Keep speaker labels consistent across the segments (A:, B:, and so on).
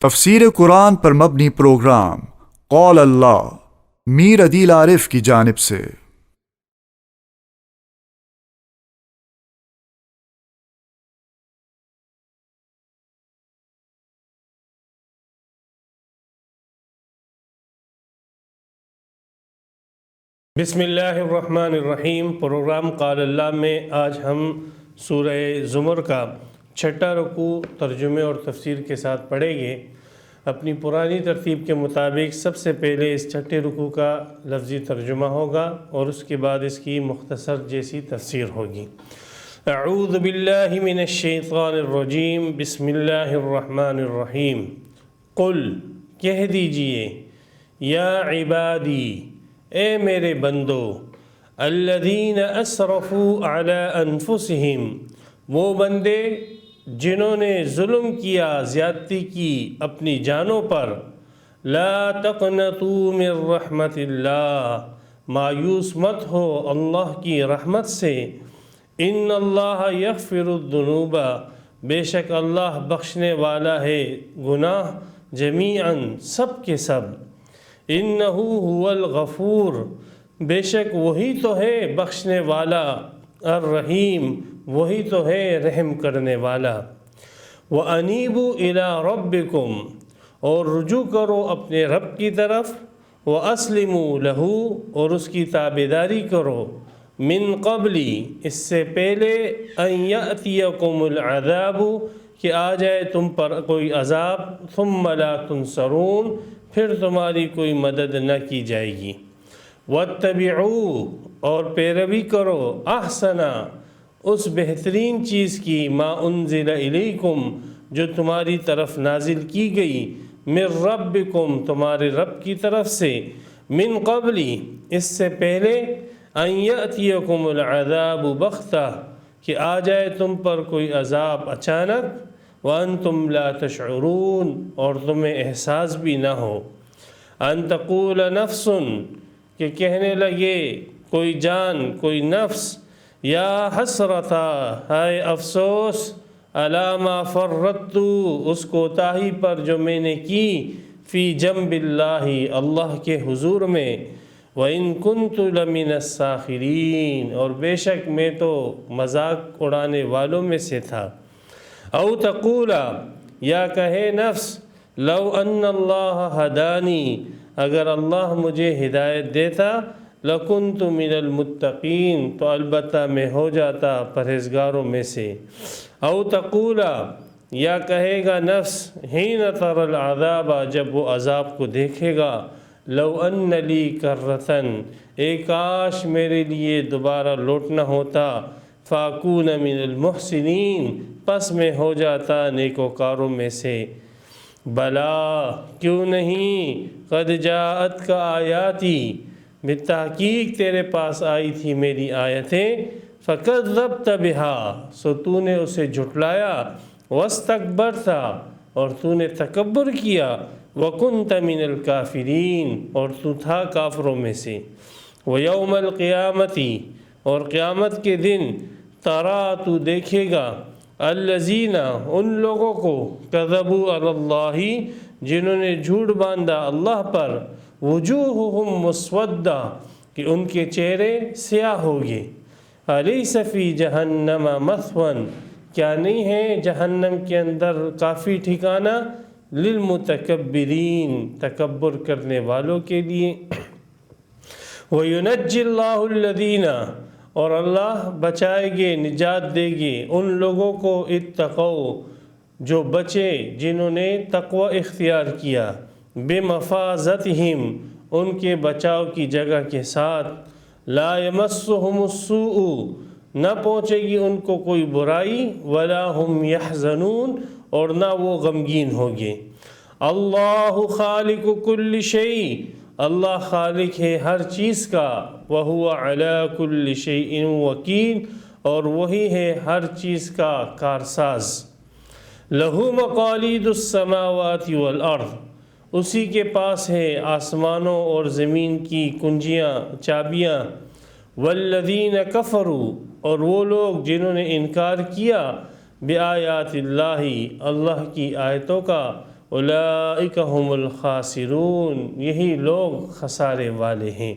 A: تفسیر قرآن پر مبنی پروگرام قول اللہ میر عدیل عارف کی جانب سے۔
B: بسم اللہ الرحمن الرحیم۔ پروگرام قال اللہ میں آج ہم سورہ زمر کا چھٹا رکوع ترجمے اور تفسیر کے ساتھ پڑھیں گے۔ اپنی پرانی ترتیب کے مطابق سب سے پہلے اس چھٹے رکوع کا لفظی ترجمہ ہوگا اور اس کے بعد اس کی مختصر جیسی تفسیر ہوگی۔ اعوذ باللہ من الشیطان الرجیم، بسم اللہ الرحمن الرحیم۔ قل، کہہ دیجئے، یا عبادی، اے میرے بندو، الذین اسرفوا علی انفسہم، وہ بندے جنہوں نے ظلم کیا، زیادتی کی اپنی جانوں پر، لا تقنطوا من رحمت اللہ، مایوس مت ہو اللہ کی رحمت سے، ان اللہ یغفر الذنوب، بے شک اللہ بخشنے والا ہے گناہ، جمیعاً سب کے سب، انہ هو الغفور، بے شک وہی تو ہے بخشنے والا، الرحیم، وہی تو ہے رحم کرنے والا۔ وَأَنِيبُوا إِلَىٰ رَبِّكُمْ، اور رجوع کرو اپنے رب کی طرف، وَأَسْلِمُوا لَهُ، اور اس کی تابعداری کرو، من قبلی، اس سے پہلے، أَن يَأْتِيَكُمُ الْعَذَابُ، کہ آ جائے تم پر کوئی عذاب، ثُمَّ لَا تُنصَرُونَ، پھر تمہاری کوئی مدد نہ کی جائے گی۔ وَاتَّبِعُوا، اور پیروی کرو، احسنا، اس بہترین چیز کی، ما انزل الیکم، جو تمہاری طرف نازل کی گئی، من ربکم، تمہارے رب کی طرف سے، من قبلی، اس سے پہلے، ان یأتیکم العذاب بغتہ، کہ آ جائے تم پر کوئی عذاب اچانک، وانتم لا تشعرون، اور تمہیں احساس بھی نہ ہو، ان تقول نفس، کہ کہنے لگے کوئی جان، کوئی نفس، یا حسرتا، ہائے افسوس، علی ما فرطت، اس کوتاہی پر جو میں نے کی، فی جنب اللہ، اللہ کے حضور میں، وَإِن كُنْتُ لَمِنَ السَّاخِرِينَ، اور بے شک میں تو مذاق اڑانے والوں میں سے تھا۔ او تقولا، یا کہے نفس، لو ان اللہ ہدانی، اگر اللہ مجھے ہدایت دیتا، لَكُنْتُ مِنَ الْمُتَّقِينَ، تو البتہ میں ہو جاتا پرہیزگاروں میں سے۔ او تقولا، یا کہے گا نفس، حین تر العذاب، جب وہ عذاب کو دیکھے گا، لو ان لی کرۃ، اے کاش میرے لیے دوبارہ لوٹنا ہوتا، فاکون من المحسنین، پس میں ہو جاتا نیکوکاروں میں سے۔ بلا، کیوں نہیں، قد جاءت کا آیاتی، بالتحقیق تیرے پاس آئی تھی میری آیتیں، فکذبت بہا، سو تو نے اسے جھٹلایا، واستکبرت، اور تو نے تکبر کیا، وکنت من الکافرین، اور تو تھا کافروں میں سے۔ ویوم القیامت، اور قیامت کے دن، ترا، تو دیکھے گا، الذین، ان لوگوں کو، کذبوا علی اللہ، جنہوں نے جھوٹ باندھا اللہ پر، وجوہہم مسودہ، کہ ان کے چہرے سیاہ ہوگے، الیس فی جہنم مثوی، کیا نہیں ہے جہنم کے اندر کافی ٹھکانہ، للمتکبرین، تکبر کرنے والوں کے لیے۔ وینجی اللہ الذین، اور اللہ بچائے گے، نجات دے گے ان لوگوں کو، اتقوا، جو بچے، جنہوں نے تقوی اختیار کیا، بمفازتہم، ان کے بچاؤ کی جگہ کے ساتھ، لا یمسہم السوء، نہ پہنچے گی ان کو کوئی برائی، ولا ہم یحزنون، اور نہ وہ غمگین ہوگے۔ اللہ خالق کل شیء، اللہ خالق ہے ہر چیز کا، وہو علی کل شیء وکیل، اور وہی ہے ہر چیز کا کارساز۔ لہ مقالید السماوات والارض، اسی کے پاس ہے آسمانوں اور زمین کی کنجیاں، چابیاں۔ والذین کفروا، اور وہ لوگ جنہوں نے انکار کیا، بآیات اللہ، اللہ کی آیتوں کا، اولئک هم الخاسرون، یہی لوگ خسارے والے ہیں۔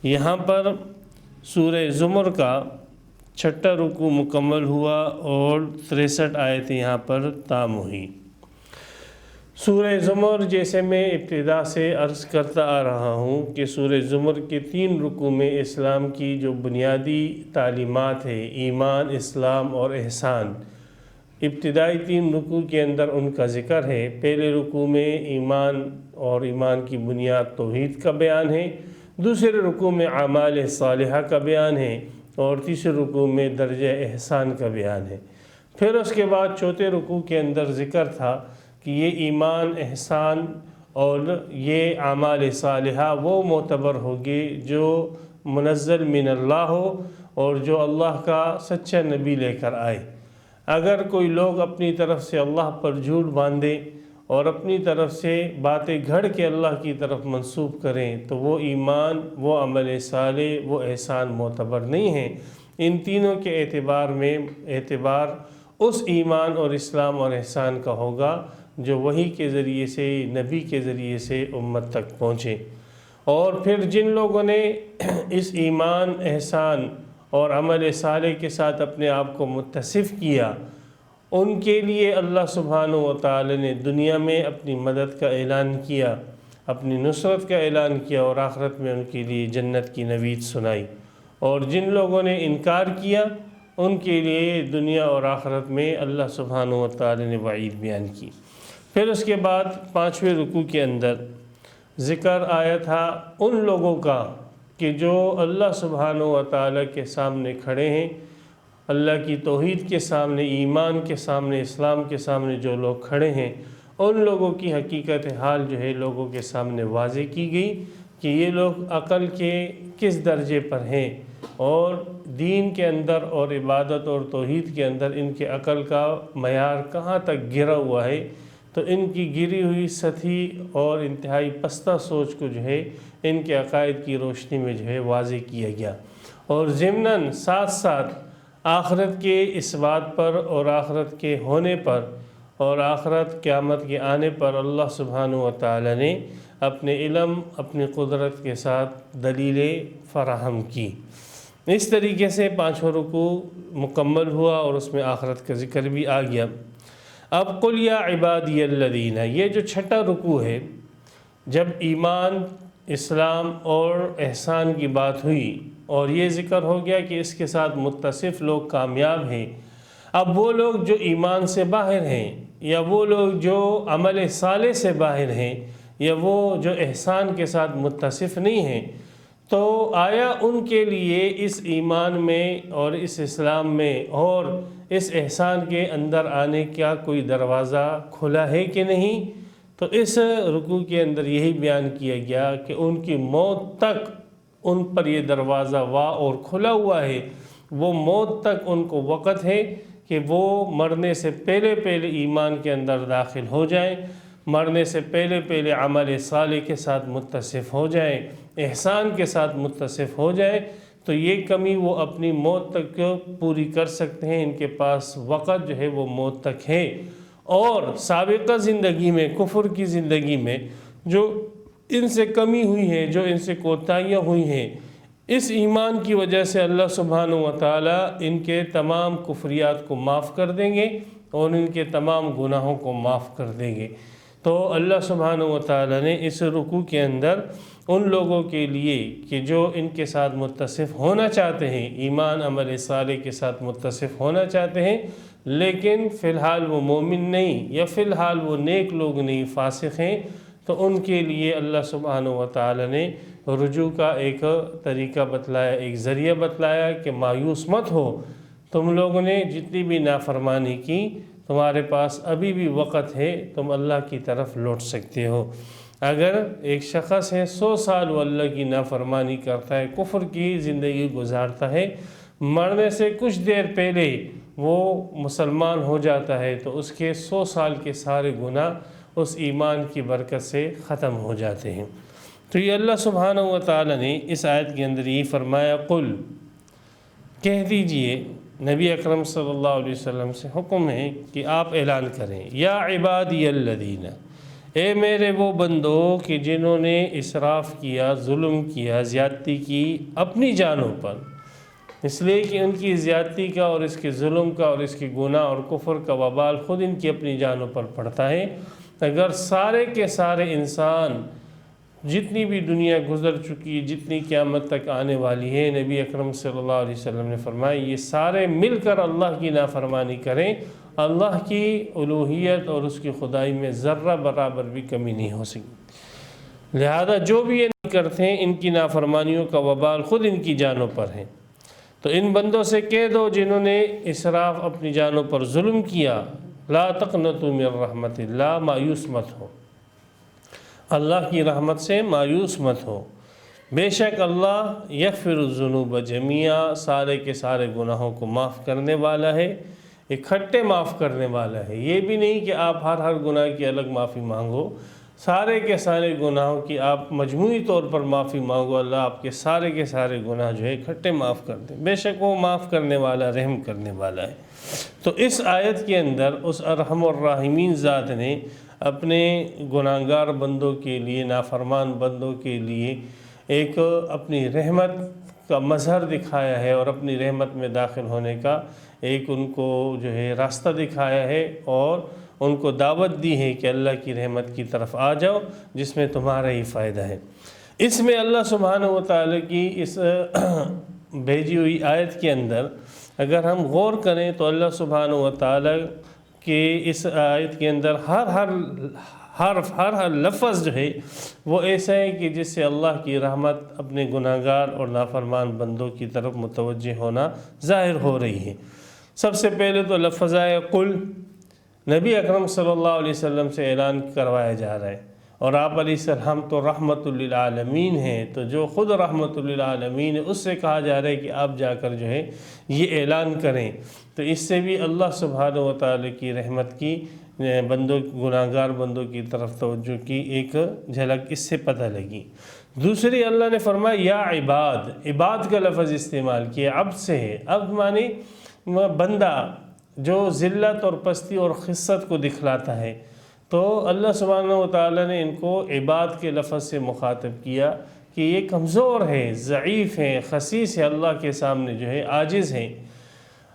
B: یہاں پر سورہ زمر کا 6واں رکوع مکمل ہوا اور 63 آیتیں یہاں پر تام ہوئی۔ سورہ زمر جیسے میں ابتدا سے عرض کرتا آ رہا ہوں کہ سورہ زمر کے 3 رکوع میں اسلام کی جو بنیادی تعلیمات ہیں، ایمان، اسلام اور احسان، ابتدائی 3 رکوع کے اندر ان کا ذکر ہے۔ پہلے رکوع میں ایمان اور ایمان کی بنیاد توحید کا بیان ہے، دوسرے رکوع میں اعمال صالحہ کا بیان ہے، اور تیسرے رکوع میں درجہ احسان کا بیان ہے۔ پھر اس کے بعد 4تھے رکوع کے اندر ذکر تھا کہ یہ ایمان، احسان اور یہ اعمال صالحہ وہ معتبر ہوگی جو منزل من اللہ ہو اور جو اللہ کا سچا نبی لے کر آئے۔ اگر کوئی لوگ اپنی طرف سے اللہ پر جھوٹ باندھے اور اپنی طرف سے باتیں گھڑ کے اللہ کی طرف منسوب کریں تو وہ ایمان، وہ عمل صالح، وہ احسان معتبر نہیں ہیں۔ ان تینوں کے اعتبار میں اعتبار اس ایمان اور اسلام اور احسان کا ہوگا جو وحی کے ذریعے سے، نبی کے ذریعے سے امت تک پہنچے۔ اور پھر جن لوگوں نے اس ایمان، احسان اور عمل صالح کے ساتھ اپنے آپ کو متصف کیا، ان کے لیے اللہ سبحانہ و تعالی نے دنیا میں اپنی مدد کا اعلان کیا، اپنی نصرت کا اعلان کیا، اور آخرت میں ان کے لیے جنت کی نوید سنائی۔ اور جن لوگوں نے انکار کیا ان کے لیے دنیا اور آخرت میں اللہ سبحانہ و تعالی نے وعید بیان کی۔ پھر اس کے بعد 5ویں رکوع کے اندر ذکر آیا تھا ان لوگوں کا کہ جو اللہ سبحانہ و تعالی کے سامنے کھڑے ہیں، اللہ کی توحید کے سامنے، ایمان کے سامنے، اسلام کے سامنے جو لوگ کھڑے ہیں، ان لوگوں کی حقیقت حال جو ہے لوگوں کے سامنے واضح کی گئی کہ یہ لوگ عقل کے کس درجے پر ہیں، اور دین کے اندر اور عبادت اور توحید کے اندر ان کے عقل کا معیار کہاں تک گرا ہوا ہے۔ تو ان کی گری ہوئی سطحی اور انتہائی پستہ سوچ کو جو ہے ان کے عقائد کی روشنی میں جو ہے واضح کیا گیا، اور ضمناً ساتھ ساتھ آخرت کے اس بات پر اور آخرت کے ہونے پر اور آخرت قیامت کے آنے پر اللہ سبحانہ و تعالی نے اپنے علم، اپنی قدرت کے ساتھ دلیلیں فراہم کی۔ اس طریقے سے 5واں رکوع مکمل ہوا اور اس میں آخرت کا ذکر بھی آ گیا۔ اب قل یا عبادی الذین، یہ جو 6واں رکوع ہے، جب ایمان، اسلام اور احسان کی بات ہوئی اور یہ ذکر ہو گیا کہ اس کے ساتھ متصف لوگ کامیاب ہیں، اب وہ لوگ جو ایمان سے باہر ہیں، یا وہ لوگ جو عمل صالح سے باہر ہیں، یا وہ جو احسان کے ساتھ متصف نہیں ہیں، تو آیا ان کے لیے اس ایمان میں اور اس اسلام میں اور اس احسان کے اندر آنے کا کوئی دروازہ کھلا ہے کہ نہیں؟ تو اس رکوع کے اندر یہی بیان کیا گیا کہ ان کی موت تک ان پر یہ دروازہ واہ اور کھلا ہوا ہے۔ وہ موت تک ان کو وقت ہے کہ وہ مرنے سے پہلے پہلے ایمان کے اندر داخل ہو جائیں، مرنے سے پہلے پہلے عمل صالح کے ساتھ متصف ہو جائیں، احسان کے ساتھ متصف ہو جائیں، تو یہ کمی وہ اپنی موت تک پوری کر سکتے ہیں۔ ان کے پاس وقت جو ہے وہ موت تک ہے، اور سابقہ زندگی میں، کفر کی زندگی میں جو ان سے کمی ہوئی ہے، جو ان سے کوتاہیاں ہوئی ہیں، اس ایمان کی وجہ سے اللہ سبحانہ و تعالی ان کے تمام کفریات کو معاف کر دیں گے اور ان کے تمام گناہوں کو معاف کر دیں گے۔ تو اللہ سبحانہ و تعالی نے اس رکوع کے اندر ان لوگوں کے لیے کہ جو ان کے ساتھ متصف ہونا چاہتے ہیں، ایمان، عمل صالح کے ساتھ متصف ہونا چاہتے ہیں، لیکن فی الحال وہ مومن نہیں، یا فی الحال وہ نیک لوگ نہیں، فاسق ہیں، تو ان کے لیے اللہ سبحانہ و تعالی نے رجوع کا ایک طریقہ بتلایا، ایک ذریعہ بتلایا کہ مایوس مت ہو، تم لوگوں نے جتنی بھی نافرمانی کی، تمہارے پاس ابھی بھی وقت ہے، تم اللہ کی طرف لوٹ سکتے ہو۔ اگر ایک شخص ہے 100 سال وہ اللہ کی نافرمانی کرتا ہے، کفر کی زندگی گزارتا ہے، مرنے سے کچھ دیر پہلے وہ مسلمان ہو جاتا ہے، تو اس کے 100 سال کے سارے گناہ اس ایمان کی برکت سے ختم ہو جاتے ہیں۔ تو یہ اللہ سبحانہ و تعالی نے اس آیت کے اندر یہ فرمایا، قل، کہہ دیجئے، نبی اکرم صلی اللہ علیہ وسلم سے حکم ہے کہ آپ اعلان کریں، یا عبادی الذین، اے میرے وہ بندو کہ جنہوں نے اسراف کیا، ظلم کیا، زیادتی کی اپنی جانوں پر، اس لیے کہ ان کی زیادتی کا اور اس کے ظلم کا اور اس کے گناہ اور کفر کا وبال خود ان کی اپنی جانوں پر پڑتا ہے۔ اگر سارے کے سارے انسان، جتنی بھی دنیا گزر چکی، جتنی قیامت تک آنے والی ہے، نبی اکرم صلی اللہ علیہ وسلم نے فرمایا یہ سارے مل کر اللہ کی نافرمانی کریں، اللہ کی الوہیت اور اس کی خدائی میں ذرہ برابر بھی کمی نہیں ہو سکتی۔ لہذا جو بھی یہ نہیں کرتے ہیں، ان کی نافرمانیوں کا وبال خود ان کی جانوں پر ہے۔ تو ان بندوں سے کہہ دو جنہوں نے اسراف اپنی جانوں پر ظلم کیا، لا تقنطوا من رحمت اللہ، مایوس مت ہو، اللہ کی رحمت سے مایوس مت ہو، بے شک اللہ یغفر الذنوب جميعا، سارے کے سارے گناہوں کو معاف کرنے والا ہے، اکٹھے معاف کرنے والا ہے۔ یہ بھی نہیں کہ آپ ہر گناہ کی الگ معافی مانگو، سارے کے سارے گناہوں کی آپ مجموعی طور پر معافی مانگو، اللہ آپ کے سارے گناہ جو ہے اکٹھے معاف کر دیں، بے شک وہ معاف کرنے والا، رحم کرنے والا ہے۔ تو اس آیت کے اندر اس ارحم الراحمین ذات نے اپنے گناہگار بندوں کے لیے، نافرمان بندوں کے لیے ایک اپنی رحمت کا مظہر دکھایا ہے، اور اپنی رحمت میں داخل ہونے کا ایک ان کو جو ہے راستہ دکھایا ہے، اور ان کو دعوت دی ہے کہ اللہ کی رحمت کی طرف آ جاؤ جس میں تمہارا ہی فائدہ ہے۔ اس میں اللہ سبحانہ و تعالیٰ کی اس بھیجی ہوئی آیت کے اندر اگر ہم غور کریں تو اللہ سبحانہ و تعالیٰ کے اس آیت کے اندر ہر لفظ جو ہے وہ ایسا ہے کہ جس سے اللہ کی رحمت اپنے گناہگار اور نافرمان بندوں کی طرف متوجہ ہونا ظاہر ہو رہی ہے۔ سب سے پہلے تو لفظ آئے قل، نبی اکرم صلی اللہ علیہ وسلم سے اعلان کروایا جا رہا ہے، اور آپ علیہ السلام تو رحمت للعالمین ہیں، تو جو خود رحمت للعالمین ہے اس سے کہا جا رہا ہے کہ آپ جا کر جو ہے یہ اعلان کریں۔ تو اس سے بھی اللہ سبحانہ و تعالی کی رحمت کی بندوں، گناہگار بندوں کی طرف توجہ کی ایک جھلک اس سے پتہ لگی۔ دوسری اللہ نے فرمایا یا عباد، عباد کا لفظ استعمال کیا، عبد سے ہے، عبد معنی بندہ جو ذلت اور پستی اور خست کو دکھلاتا ہے، تو اللہ سبحانہ و تعالیٰ نے ان کو عباد کے لفظ سے مخاطب کیا کہ یہ کمزور ہے، ضعیف ہے، خسیس ہے، اللہ کے سامنے جو ہے عاجز ہے،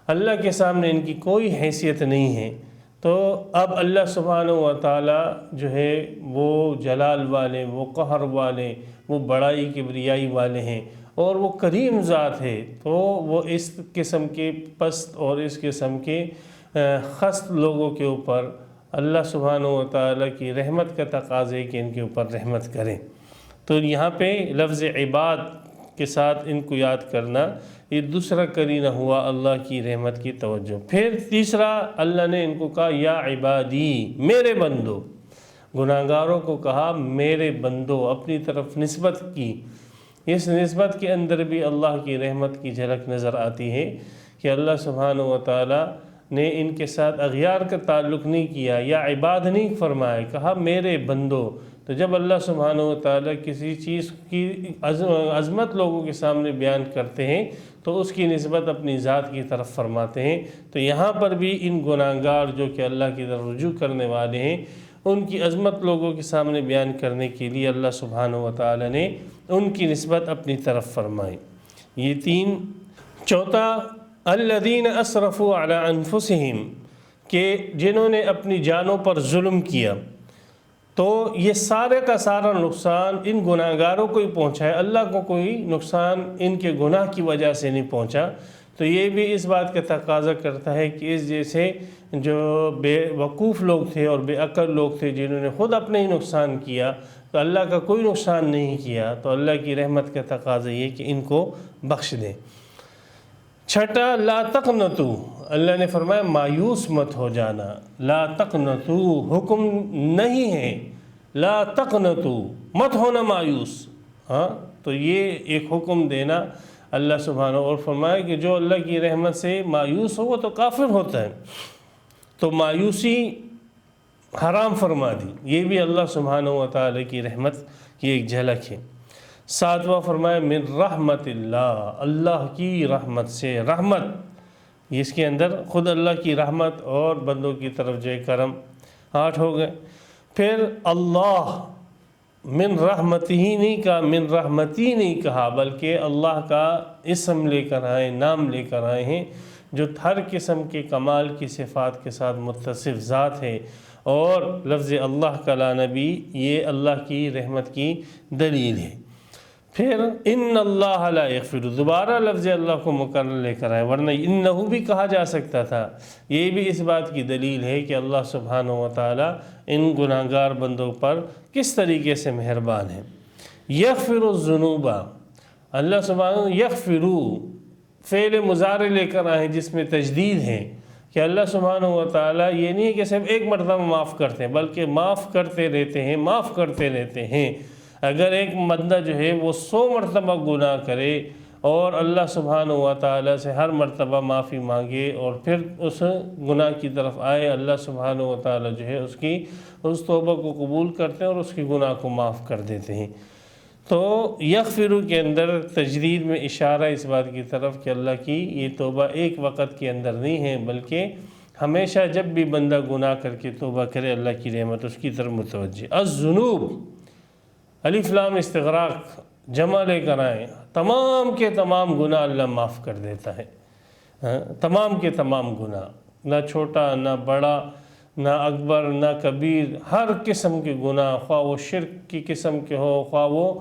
B: اللہ کے سامنے ان کی کوئی حیثیت نہیں ہے۔ تو اب اللہ سبحانہ و تعالیٰ جو ہے وہ جلال والے، وہ قہر والے، وہ بڑائی کبریائی والے ہیں، اور وہ کریم ذات ہے، تو وہ اس قسم کے پست اور اس قسم کے خست لوگوں کے اوپر اللہ سبحانہ و تعالیٰ کی رحمت کا تقاضا ہے کہ ان کے اوپر رحمت کریں۔ تو یہاں پہ لفظ عباد کے ساتھ ان کو یاد کرنا، یہ دوسرا قرینہ ہوا اللہ کی رحمت کی توجہ۔ پھر تیسرا اللہ نے ان کو کہا یا عبادی، میرے بندو، گناہگاروں کو کہا میرے بندو، اپنی طرف نسبت کی۔ اس نسبت کے اندر بھی اللہ کی رحمت کی جھلک نظر آتی ہے کہ اللہ سبحانہ و تعالیٰ نے ان کے ساتھ اغیار کا تعلق نہیں کیا، یا عباد نہیں فرمایا، کہا میرے بندو۔ تو جب اللہ سبحانہ و تعالیٰ کسی چیز کی عظمت لوگوں کے سامنے بیان کرتے ہیں تو اس کی نسبت اپنی ذات کی طرف فرماتے ہیں۔ تو یہاں پر بھی ان گناہگار جو کہ اللہ کی طرف رجوع کرنے والے ہیں، ان کی عظمت لوگوں کے سامنے بیان کرنے کے لیے اللہ سبحانہ و تعالیٰ نے ان کی نسبت اپنی طرف فرمائی۔ یہ تین۔ چوتھا الذین اسرفوا علی انفسہم، کہ جنہوں نے اپنی جانوں پر ظلم کیا، تو یہ سارے کا سارا نقصان ان گناہگاروں کو ہی پہنچا ہے، اللہ کو کوئی نقصان ان کے گناہ کی وجہ سے نہیں پہنچا۔ تو یہ بھی اس بات کا تقاضا کرتا ہے کہ اس جیسے جو بے وقوف لوگ تھے اور بے عقل لوگ تھے جنہوں نے خود اپنے ہی نقصان کیا، تو اللہ کا کوئی نقصان نہیں کیا، تو اللہ کی رحمت کا تقاضا یہ کہ ان کو بخش دیں۔ چھٹا لا تقنطوا، اللہ نے فرمایا مایوس مت ہو جانا، لا تقنطوا حکم نہیں ہے، لا تقنطوا مت ہونا مایوس، ہاں تو یہ ایک حکم دینا اللہ سبحانہ، اور فرمایا کہ جو اللہ کی رحمت سے مایوس ہو وہ تو کافر ہوتا ہے، تو مایوسی حرام فرما دی۔ یہ بھی اللہ سبحانہ و تعالیٰ کی رحمت کی ایک جھلک ہے۔ ساتواں فرمایا من رحمت اللہ، اللہ کی رحمت سے، رحمت اس کے اندر خود اللہ کی رحمت اور بندوں کی طرف جو کرم، 8 ہو گئے۔ پھر اللہ من رحمتی ہی نہیں کہا، من رحمتی نہیں کہا، بلکہ اللہ کا اسم لے کر آئے، نام لے کر آئے ہیں جو ہر قسم کے کمال کی صفات کے ساتھ متصف ذات ہے۔ اور لفظ اللہ کا لانا بھی یہ اللہ کی رحمت کی دلیل ہے۔ پھر ان اللہ لا یغفر، دوبارہ لفظ اللہ کو مقرر لے کر آئے، ورنہ انہو بھی کہا جا سکتا تھا۔ یہ بھی اس بات کی دلیل ہے کہ اللہ سبحانہ و تعالی ان گناہگار بندوں پر کس طریقے سے مہربان ہے۔ یغفر الذنوب، اللہ سبحانہ یغفرو فعل مضارع لے کر آئے جس میں تجدید ہے کہ اللہ سبحانہ و تعالی یہ نہیں ہے کہ صرف ایک مرتبہ معاف کرتے ہیں، بلکہ معاف کرتے رہتے ہیں، معاف کرتے رہتے ہیں۔ اگر ایک بندہ جو ہے وہ 100 مرتبہ گناہ کرے اور اللہ سبحانہ و تعالی سے ہر مرتبہ معافی مانگے اور پھر اس گناہ کی طرف آئے، اللہ سبحانہ و تعالی جو ہے اس توبہ کو قبول کرتے ہیں اور اس کی گناہ کو معاف کر دیتے ہیں۔ تو یغفرو کے اندر تجدید میں اشارہ اس بات کی طرف کہ اللہ کی یہ توبہ ایک وقت کے اندر نہیں ہے، بلکہ ہمیشہ جب بھی بندہ گناہ کر کے توبہ کرے اللہ کی رحمت اس کی طرف متوجہ۔ الذنوب الف لام استغراق جمع لے کر آئیں، تمام کے تمام گناہ اللہ معاف کر دیتا ہے، تمام کے تمام گناہ، نہ چھوٹا نہ بڑا نہ اکبر نہ کبیر، ہر قسم کے گناہ، خواہ وہ شرک کی قسم کے ہو، خواہ وہ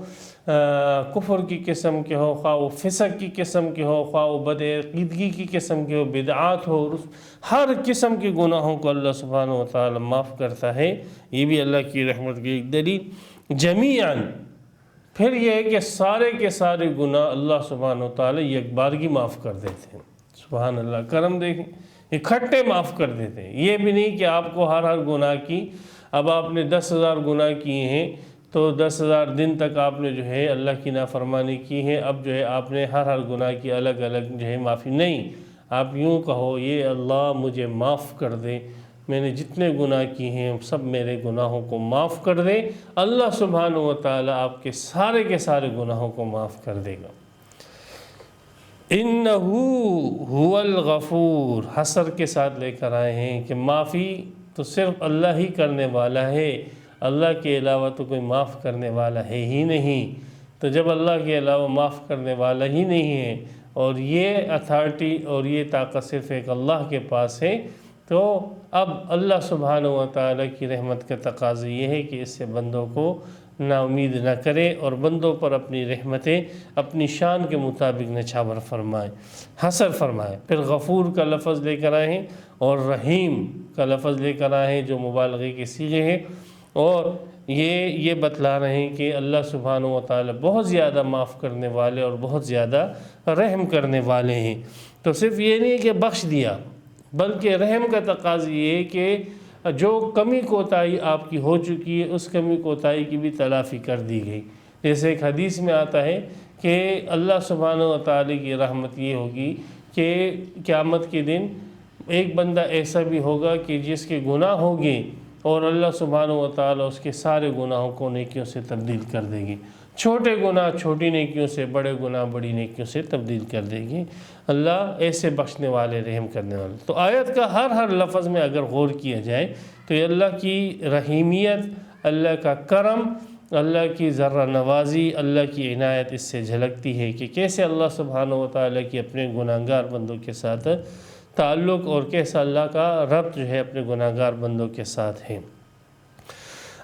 B: کفر کی قسم کے ہو، خواہ وہ فسق کی قسم کے ہو، خواہ وہ بد عقیدگی کی قسم کے ہو، بدعات ہو، ہر قسم کے گناہوں کو اللہ سبحانہ و تعالی معاف کرتا ہے۔ یہ بھی اللہ کی رحمت کی ایک دلیل۔ جمیعاً پھر یہ ہے کہ سارے کے سارے گناہ اللہ سبحانہ و تعالی یک بارگی معاف کر دیتے ہیں۔ سبحان اللہ، کرم دیکھیں، اکٹھے معاف کر دیتے ہیں۔ یہ بھی نہیں کہ آپ کو ہر گناہ کی، اب آپ نے 10,000 گناہ کیے ہیں تو 10,000 دن تک آپ نے جو ہے اللہ کی نافرمانی کی ہے، اب جو ہے آپ نے ہر گناہ کی الگ الگ جو ہے معافی نہیں۔ آپ یوں کہو، یہ اللہ مجھے معاف کر دے، میں نے جتنے گناہ کیے ہیں سب میرے گناہوں کو معاف کر دے، اللہ سبحانہ و تعالی آپ کے سارے گناہوں کو معاف کر دے گا۔ انہو هو الغفور، حسر کے ساتھ لے کر آئے ہیں کہ معافی تو صرف اللہ ہی کرنے والا ہے، اللہ کے علاوہ تو کوئی معاف کرنے والا ہے ہی نہیں۔ تو جب اللہ کے علاوہ معاف کرنے والا ہی نہیں ہے اور یہ اتھارٹی اور یہ طاقت صرف ایک اللہ کے پاس ہے، تو اب اللہ سبحانہ و تعالی کی رحمت کا تقاضا یہ ہے کہ اس سے بندوں کو نا امید نہ کرے اور بندوں پر اپنی رحمتیں اپنی شان کے مطابق نچھاور فرمائے، حسر فرمائے۔ پھر غفور کا لفظ لے کر آئے ہیں اور رحیم کا لفظ لے کر آئے ہیں جو مبالغے کے صیغے ہیں، اور یہ بتلا رہے ہیں کہ اللہ سبحانہ و تعالی بہت زیادہ معاف کرنے والے اور بہت زیادہ رحم کرنے والے ہیں۔ تو صرف یہ نہیں کہ بخش دیا، بلکہ رحم کا تقاضا یہ ہے کہ جو کمی کوتاہی آپ کی ہو چکی ہے اس کمی کوتاہی کی بھی تلافی کر دی گئی۔ جیسے ایک حدیث میں آتا ہے کہ اللہ سبحانہ و تعالی کی رحمت یہ ہوگی کہ قیامت کے دن ایک بندہ ایسا بھی ہوگا کہ جس کے گناہ ہوگے اور اللہ سبحانہ و تعالی اس کے سارے گناہوں کو نیکیوں سے تبدیل کر دے گی، چھوٹے گناہ چھوٹی نیکیوں سے، بڑے گناہ بڑی نیکیوں سے تبدیل کر دے گی۔ اللہ ایسے بخشنے والے، رحم کرنے والے۔ تو آیت کا ہر لفظ میں اگر غور کیا جائے تو یہ اللہ کی رحیمیت، اللہ کا کرم، اللہ کی ذرہ نوازی، اللہ کی عنایت اس سے جھلکتی ہے کہ کیسے اللہ سبحانہ و تعالیٰ کی اپنے گناہگار بندوں کے ساتھ تعلق اور کیسا اللہ کا ربط جو ہے اپنے گناہگار بندوں کے ساتھ ہے۔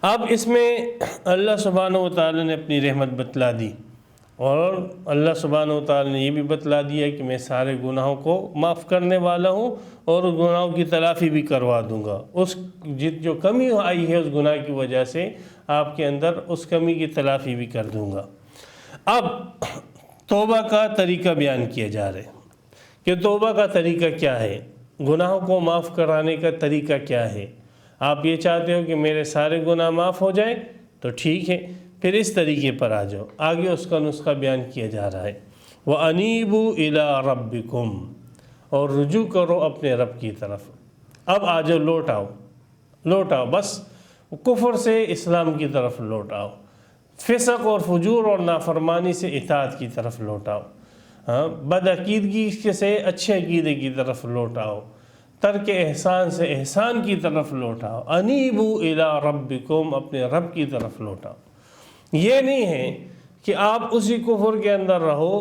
B: اب اس میں اللہ سبحانہ و تعالیٰ نے اپنی رحمت بتلا دی، اور اللہ سبحانہ و تعالیٰ نے یہ بھی بتلا دیا کہ میں سارے گناہوں کو معاف کرنے والا ہوں اور اس گناہوں کی تلافی بھی کروا دوں گا۔ اس جو کمی آئی ہے اس گناہ کی وجہ سے آپ کے اندر اس کمی کی تلافی بھی کر دوں گا۔ اب توبہ کا طریقہ بیان کیا جا رہا ہے کہ توبہ کا طریقہ کیا ہے، گناہوں کو معاف کرانے کا طریقہ کیا ہے۔ آپ یہ چاہتے ہو کہ میرے سارے گناہ معاف ہو جائیں تو ٹھیک ہے، پھر اس طریقے پر آ جاؤ۔ آگے اس کا نسخہ بیان کیا جا رہا ہے، وَأَنِيبُوا إِلَىٰ رَبِّكُمْ، اور رجوع کرو اپنے رب کی طرف۔ اب آ جاؤ، لوٹ آؤ، بس کفر سے اسلام کی طرف لوٹ آؤ، فسق اور فجور اور نافرمانی سے اطاعت کی طرف لوٹ آؤ، بد عقیدگی سے اچھے عقیدے کی طرف لوٹ آؤ، ترک احسان سے احسان کی طرف لوٹاؤ، انیبو الی ربکم، اپنے رب کی طرف لوٹاؤ۔ یہ نہیں ہے کہ آپ اسی کفر کے اندر رہو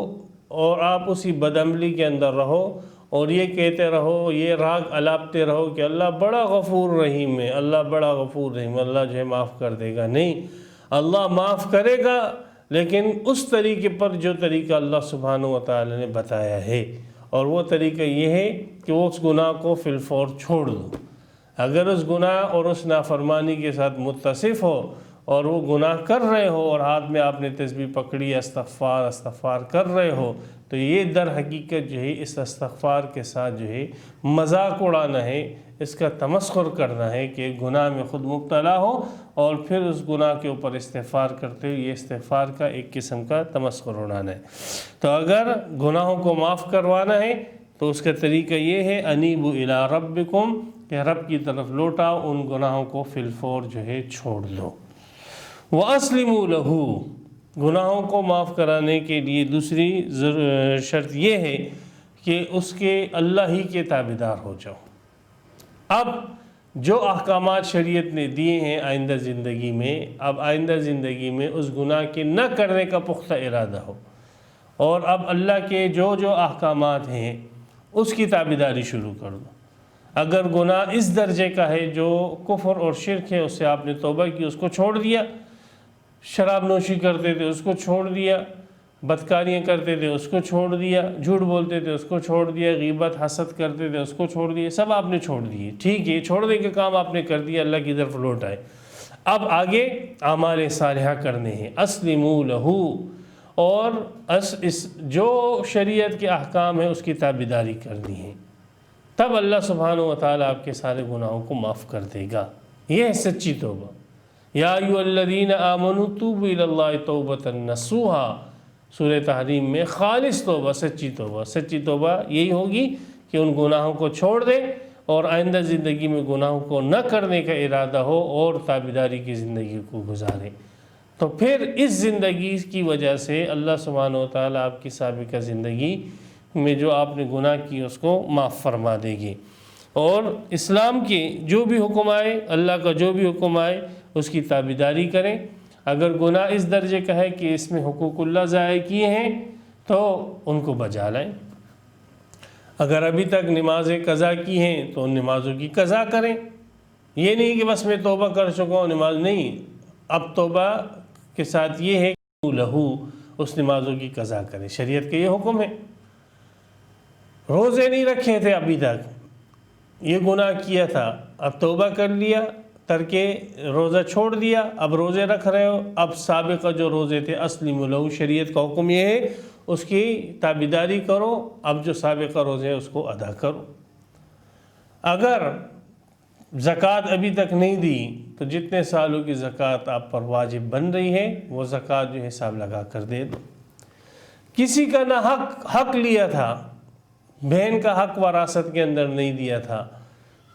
B: اور آپ اسی بدعملی کے اندر رہو اور یہ کہتے رہو، یہ راگ الاپتے رہو کہ اللہ بڑا غفور رحیم ہے، اللہ بڑا غفور رحیم ہے، اللہ جو ہے معاف کر دے گا۔ نہیں، اللہ معاف کرے گا، لیکن اس طریقے پر جو طریقہ اللہ سبحانہ و تعالی نے بتایا ہے، اور وہ طریقہ یہ ہے کہ وہ اس گناہ کو فی الفور چھوڑ دو۔ اگر اس گناہ اور اس نافرمانی کے ساتھ متصف ہو اور وہ گناہ کر رہے ہو اور ہاتھ میں آپ نے تسبیح پکڑی، استغفار استغفار کر رہے ہو، تو یہ در حقیقت جو ہے اس استغفار کے ساتھ جو ہے مذاق اڑانا ہے، اس کا تمسخر کرنا ہے کہ گناہ میں خود مبتلا ہو اور پھر اس گناہ کے اوپر استغفار کرتے ہوئے یہ استغفار کا ایک قسم کا تمسخر اڑانا ہے۔ تو اگر گناہوں کو معاف کروانا ہے تو اس کا طریقہ یہ ہے انیبو الی ربکم، کہ رب کی طرف لوٹاؤ، ان گناہوں کو فی الفور جو ہے چھوڑ دو۔ وَأَسْلِمُوا لَهُ، گناہوں کو معاف کرانے کے لیے دوسری شرط یہ ہے کہ اس کے اللہ ہی کے تابعدار ہو جاؤ۔ اب جو احکامات شریعت نے دیے ہیں آئندہ زندگی میں، اب آئندہ زندگی میں اس گناہ کے نہ کرنے کا پختہ ارادہ ہو، اور اب اللہ کے جو جو احکامات ہیں اس کی تابعداری شروع کر دو۔ اگر گناہ اس درجے کا ہے جو کفر اور شرک ہے، اس سے آپ نے توبہ کی، اس کو چھوڑ دیا، شراب نوشی کرتے تھے اس کو چھوڑ دیا، بدکاریاں کرتے تھے اس کو چھوڑ دیا، جھوٹ بولتے تھے اس کو چھوڑ دیا، غیبت حسد کرتے تھے اس کو چھوڑ دیا، سب آپ نے چھوڑ دیے، ٹھیک ہے، چھوڑنے کے کام آپ نے کر دیا، اللہ کی طرف لوٹ آئے۔ اب آگے اعمال صالحہ کرنے ہیں، اسلموا لہ، اور جو شریعت کے احکام ہیں اس کی تابعداری کرنی ہے، تب اللہ سبحانہ و تعالیٰ آپ کے سارے گناہوں کو معاف کر دے گا۔ یہ ہے سچی توبہ۔ یا ایھا الذین آمنوا توبوا الی اللہ توبۃ نصوحا، سورہ تحریم میں خالص توبہ، سچی توبہ۔ سچی توبہ یہی ہوگی کہ ان گناہوں کو چھوڑ دے اور آئندہ زندگی میں گناہوں کو نہ کرنے کا ارادہ ہو اور تابعداری کی زندگی کو گزارے، تو پھر اس زندگی کی وجہ سے اللہ سبحانہ و تعالیٰ آپ کی سابقہ زندگی میں جو آپ نے گناہ کی اس کو معاف فرما دے گی، اور اسلام کے جو بھی حکم آئے، اللہ کا جو بھی حکم آئے اس کی تابعداری کریں۔ اگر گناہ اس درجے کا ہے کہ اس میں حقوق اللہ ضائع کیے ہیں تو ان کو بجا لائیں۔ اگر ابھی تک نمازیں قضا کی ہیں تو ان نمازوں کی قضا کریں۔ یہ نہیں کہ بس میں توبہ کر چکا ہوں، نماز نہیں، اب توبہ کے ساتھ یہ ہے کہ لہو، اس نمازوں کی قضا کریں۔ شریعت کا یہ حکم ہے۔ روزے نہیں رکھے تھے ابھی تک، یہ گناہ کیا تھا، اب توبہ کر لیا، ترک روزہ چھوڑ دیا، اب روزے رکھ رہے ہو، اب سابقہ جو روزے تھے اسلموا لہ، شریعت کا حکم یہ ہے اس کی تابعداری کرو، اب جو سابقہ روزے ہیں اس کو ادا کرو۔ اگر زکوٰۃ ابھی تک نہیں دی تو جتنے سالوں کی زکوٰۃ آپ پر واجب بن رہی ہے وہ زکوٰۃ جو حساب لگا کر دے دو۔ کسی کا نہ حق لیا تھا، بہن کا حق وراثت کے اندر نہیں دیا تھا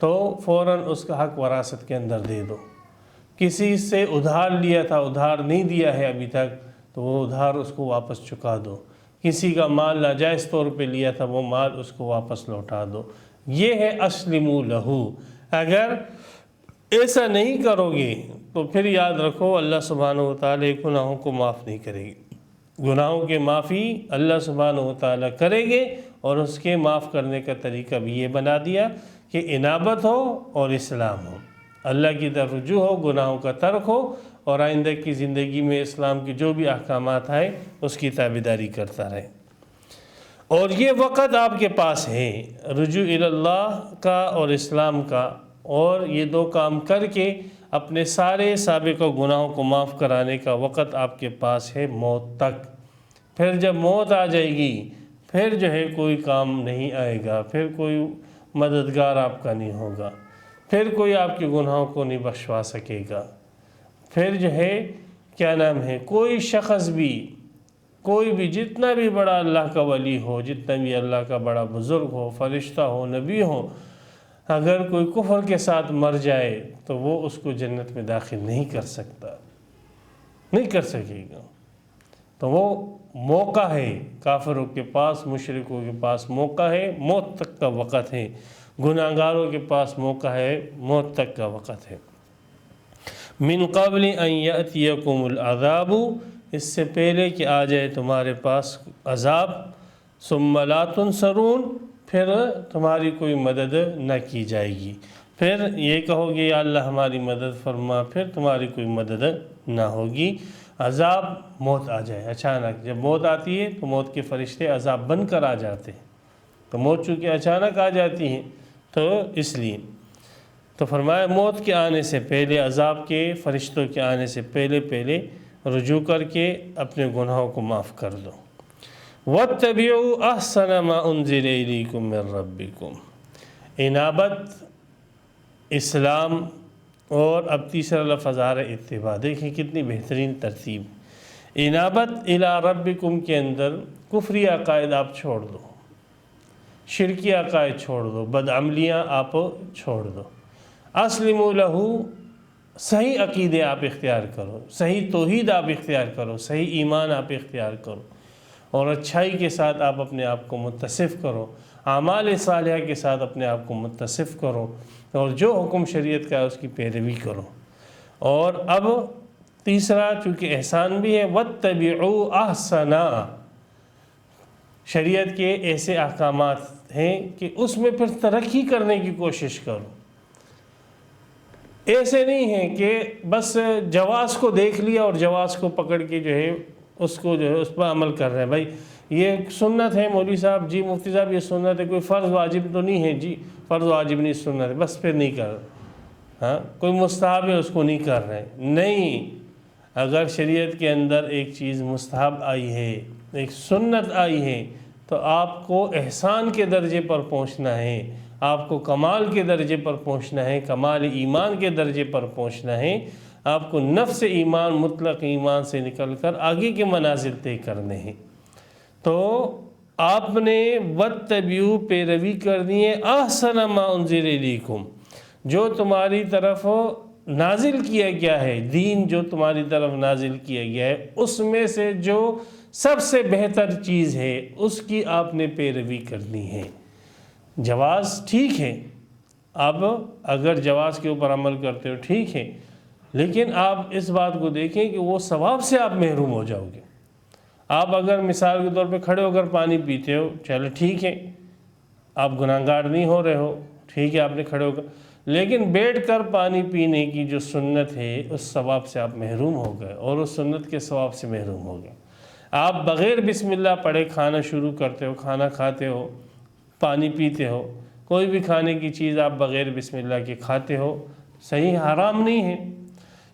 B: تو فوراً اس کا حق وراثت کے اندر دے دو۔ کسی سے ادھار لیا تھا، ادھار نہیں دیا ہے ابھی تک، تو وہ ادھار اس کو واپس چکا دو۔ کسی کا مال ناجائز طور پہ لیا تھا، وہ مال اس کو واپس لوٹا دو۔ یہ ہے اسلموا لہ۔ اگر ایسا نہیں کرو گے تو پھر یاد رکھو اللہ سبحانہ و تعالیٰ گناہوں کو معاف نہیں کرے گی۔ گناہوں کے معافی اللہ سبحانہ و تعالیٰ کرے گے، اور اس کے معاف کرنے کا طریقہ بھی یہ بنا دیا کہ انابت ہو اور اسلام ہو، اللہ کی طرف رجوع ہو، گناہوں کا ترک ہو، اور آئندہ کی زندگی میں اسلام کی جو بھی احکامات آئے اس کی تابعداری کرتا رہے۔ اور یہ وقت آپ کے پاس ہے رجوع الی اللہ کا اور اسلام کا، اور یہ دو کام کر کے اپنے سارے سابقہ گناہوں کو معاف کرانے کا وقت آپ کے پاس ہے موت تک۔ پھر جب موت آ جائے گی پھر جو ہے کوئی کام نہیں آئے گا، پھر کوئی مددگار آپ کا نہیں ہوگا، پھر کوئی آپ کے گناہوں کو نہیں بخشوا سکے گا، پھر جو ہے کیا نام ہے، کوئی شخص بھی، کوئی بھی جتنا بھی بڑا اللہ کا ولی ہو، جتنا بھی اللہ کا بڑا بزرگ ہو، فرشتہ ہو، نبی ہو، اگر کوئی کفر کے ساتھ مر جائے تو وہ اس کو جنت میں داخل نہیں کر سکتا، نہیں کر سکے گا۔ تو وہ موقع ہے، کافروں کے پاس، مشرکوں کے پاس موقع ہے، موت تک کا وقت ہے۔ گناہگاروں کے پاس موقع ہے، موت تک کا وقت ہے۔ من قبل ان یأتیکم العذاب، اس سے پہلے کہ آ جائے تمہارے پاس عذاب، ثم لا تنصرون، پھر تمہاری کوئی مدد نہ کی جائے گی، پھر یہ کہو گے یا اللہ ہماری مدد فرما، پھر تمہاری کوئی مدد نہ ہوگی۔ عذاب موت آ جائے اچانک، جب موت آتی ہے تو موت کے فرشتے عذاب بن کر آ جاتے ہیں، تو موت چونکہ اچانک آ جاتی ہے تو اس لیے تو فرمایا موت کے آنے سے پہلے، عذاب کے فرشتوں کے آنے سے پہلے رجوع کر کے اپنے گناہوں کو معاف کر دو۔ وَاتَّبِعُوا أَحْسَنَ مَا أُنزِلَ إِلَيْكُم مِّن رَّبِّكُم۔ انابت، اسلام، اور اب تیسرا لفظ آ رہا ہے اتباع۔ دیکھیں کتنی بہترین ترتیب۔ انابت الی ربکم کے اندر کفری عقائد آپ چھوڑ دو، شرکی عقائد چھوڑ دو، بدعملیاں آپ چھوڑ دو، اسلموا لہ، صحیح عقیدے آپ اختیار کرو، صحیح توحید آپ اختیار کرو، صحیح ایمان آپ اختیار کرو، اور اچھائی کے ساتھ آپ اپنے آپ کو متصف کرو، اعمال صالحہ کے ساتھ اپنے آپ کو متصف کرو، اور جو حکم شریعت کا ہے اس کی پیروی کرو۔ اور اب تیسرا چونکہ احسان بھی ہے، وَاتَّبِعُوا أَحْسَنَ، شریعت کے ایسے احکامات ہیں کہ اس میں پھر ترقی کرنے کی کوشش کرو۔ ایسے نہیں ہے کہ بس جواز کو دیکھ لیا اور جواز کو پکڑ کے جو ہے اس کو جو ہے اس پر عمل کر رہے ہیں، بھائی یہ سنت ہے مولوی صاحب، جی مفتی صاحب یہ سنت ہے، کوئی فرض واجب تو نہیں ہے، جی فرض واجب نہیں، سنت ہے، بس پھر نہیں کر رہے۔ ہاں کوئی مستحب ہے اس کو نہیں کر رہے، نہیں، اگر شریعت کے اندر ایک چیز مستحب آئی ہے، ایک سنت آئی ہے، تو آپ کو احسان کے درجے پر پہنچنا ہے، آپ کو کمال کے درجے پر پہنچنا ہے، کمال ایمان کے درجے پر پہنچنا ہے، آپ کو نفس ایمان، مطلق ایمان سے نکل کر آگے کے منازل طے کرنے ہیں۔ تو آپ نے وَاتَّبِعُوا، پیروی کرنی ہے، أَحْسَنَ مَا أُنزِلَ إِلَيْكُم، جو تمہاری طرف نازل کیا گیا ہے، دین جو تمہاری طرف نازل کیا گیا ہے، اس میں سے جو سب سے بہتر چیز ہے اس کی آپ نے پیروی کرنی ہے۔ جواز ٹھیک ہے، اب اگر جواز کے اوپر عمل کرتے ہو ٹھیک ہے، لیکن آپ اس بات کو دیکھیں کہ وہ ثواب سے آپ محروم ہو جاؤ گے۔ آپ اگر مثال کے طور پہ کھڑے ہو کر پانی پیتے ہو، چلو ٹھیک ہے، آپ گناہگار نہیں ہو رہے ہو، ٹھیک ہے آپ نے کھڑے ہو کر، لیکن بیٹھ کر پانی پینے کی جو سنت ہے اس ثواب سے آپ محروم ہو گئے، اور اس سنت کے ثواب سے محروم ہو گئے۔ آپ بغیر بسم اللہ پڑھے کھانا شروع کرتے ہو، کھانا کھاتے ہو، پانی پیتے ہو، کوئی بھی کھانے کی چیز آپ بغیر بسم اللہ کے کھاتے ہو، صحیح حرام نہیں ہے،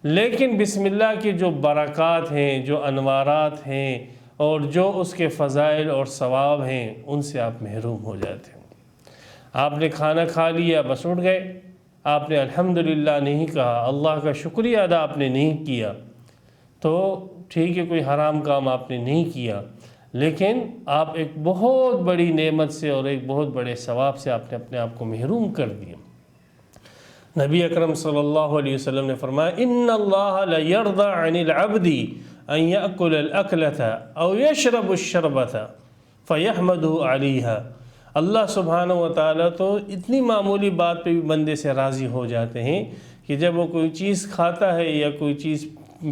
B: لیکن بسم اللہ کے جو برکات ہیں، جو انوارات ہیں، اور جو اس کے فضائل اور ثواب ہیں، ان سے آپ محروم ہو جاتے ہیں۔ آپ نے کھانا کھا لیا، بس اٹھ گئے، آپ نے الحمدللہ نہیں کہا، اللہ کا شکریہ ادا آپ نے نہیں کیا، تو ٹھیک ہے کوئی حرام کام آپ نے نہیں کیا، لیکن آپ ایک بہت بڑی نعمت سے اور ایک بہت بڑے ثواب سے آپ نے اپنے آپ کو محروم کر دیا۔ نبی اکرم صلی اللہ علیہ وسلم نے فرمایا ان اللہ لیرضى عن العبد ان یأکل الاکلۃ او یشرب الشربۃ فیحمدہ علیہا، اللہ سبحانہ وتعالیٰ تو اتنی معمولی بات پہ بھی بندے سے راضی ہو جاتے ہیں کہ جب وہ کوئی چیز کھاتا ہے یا کوئی چیز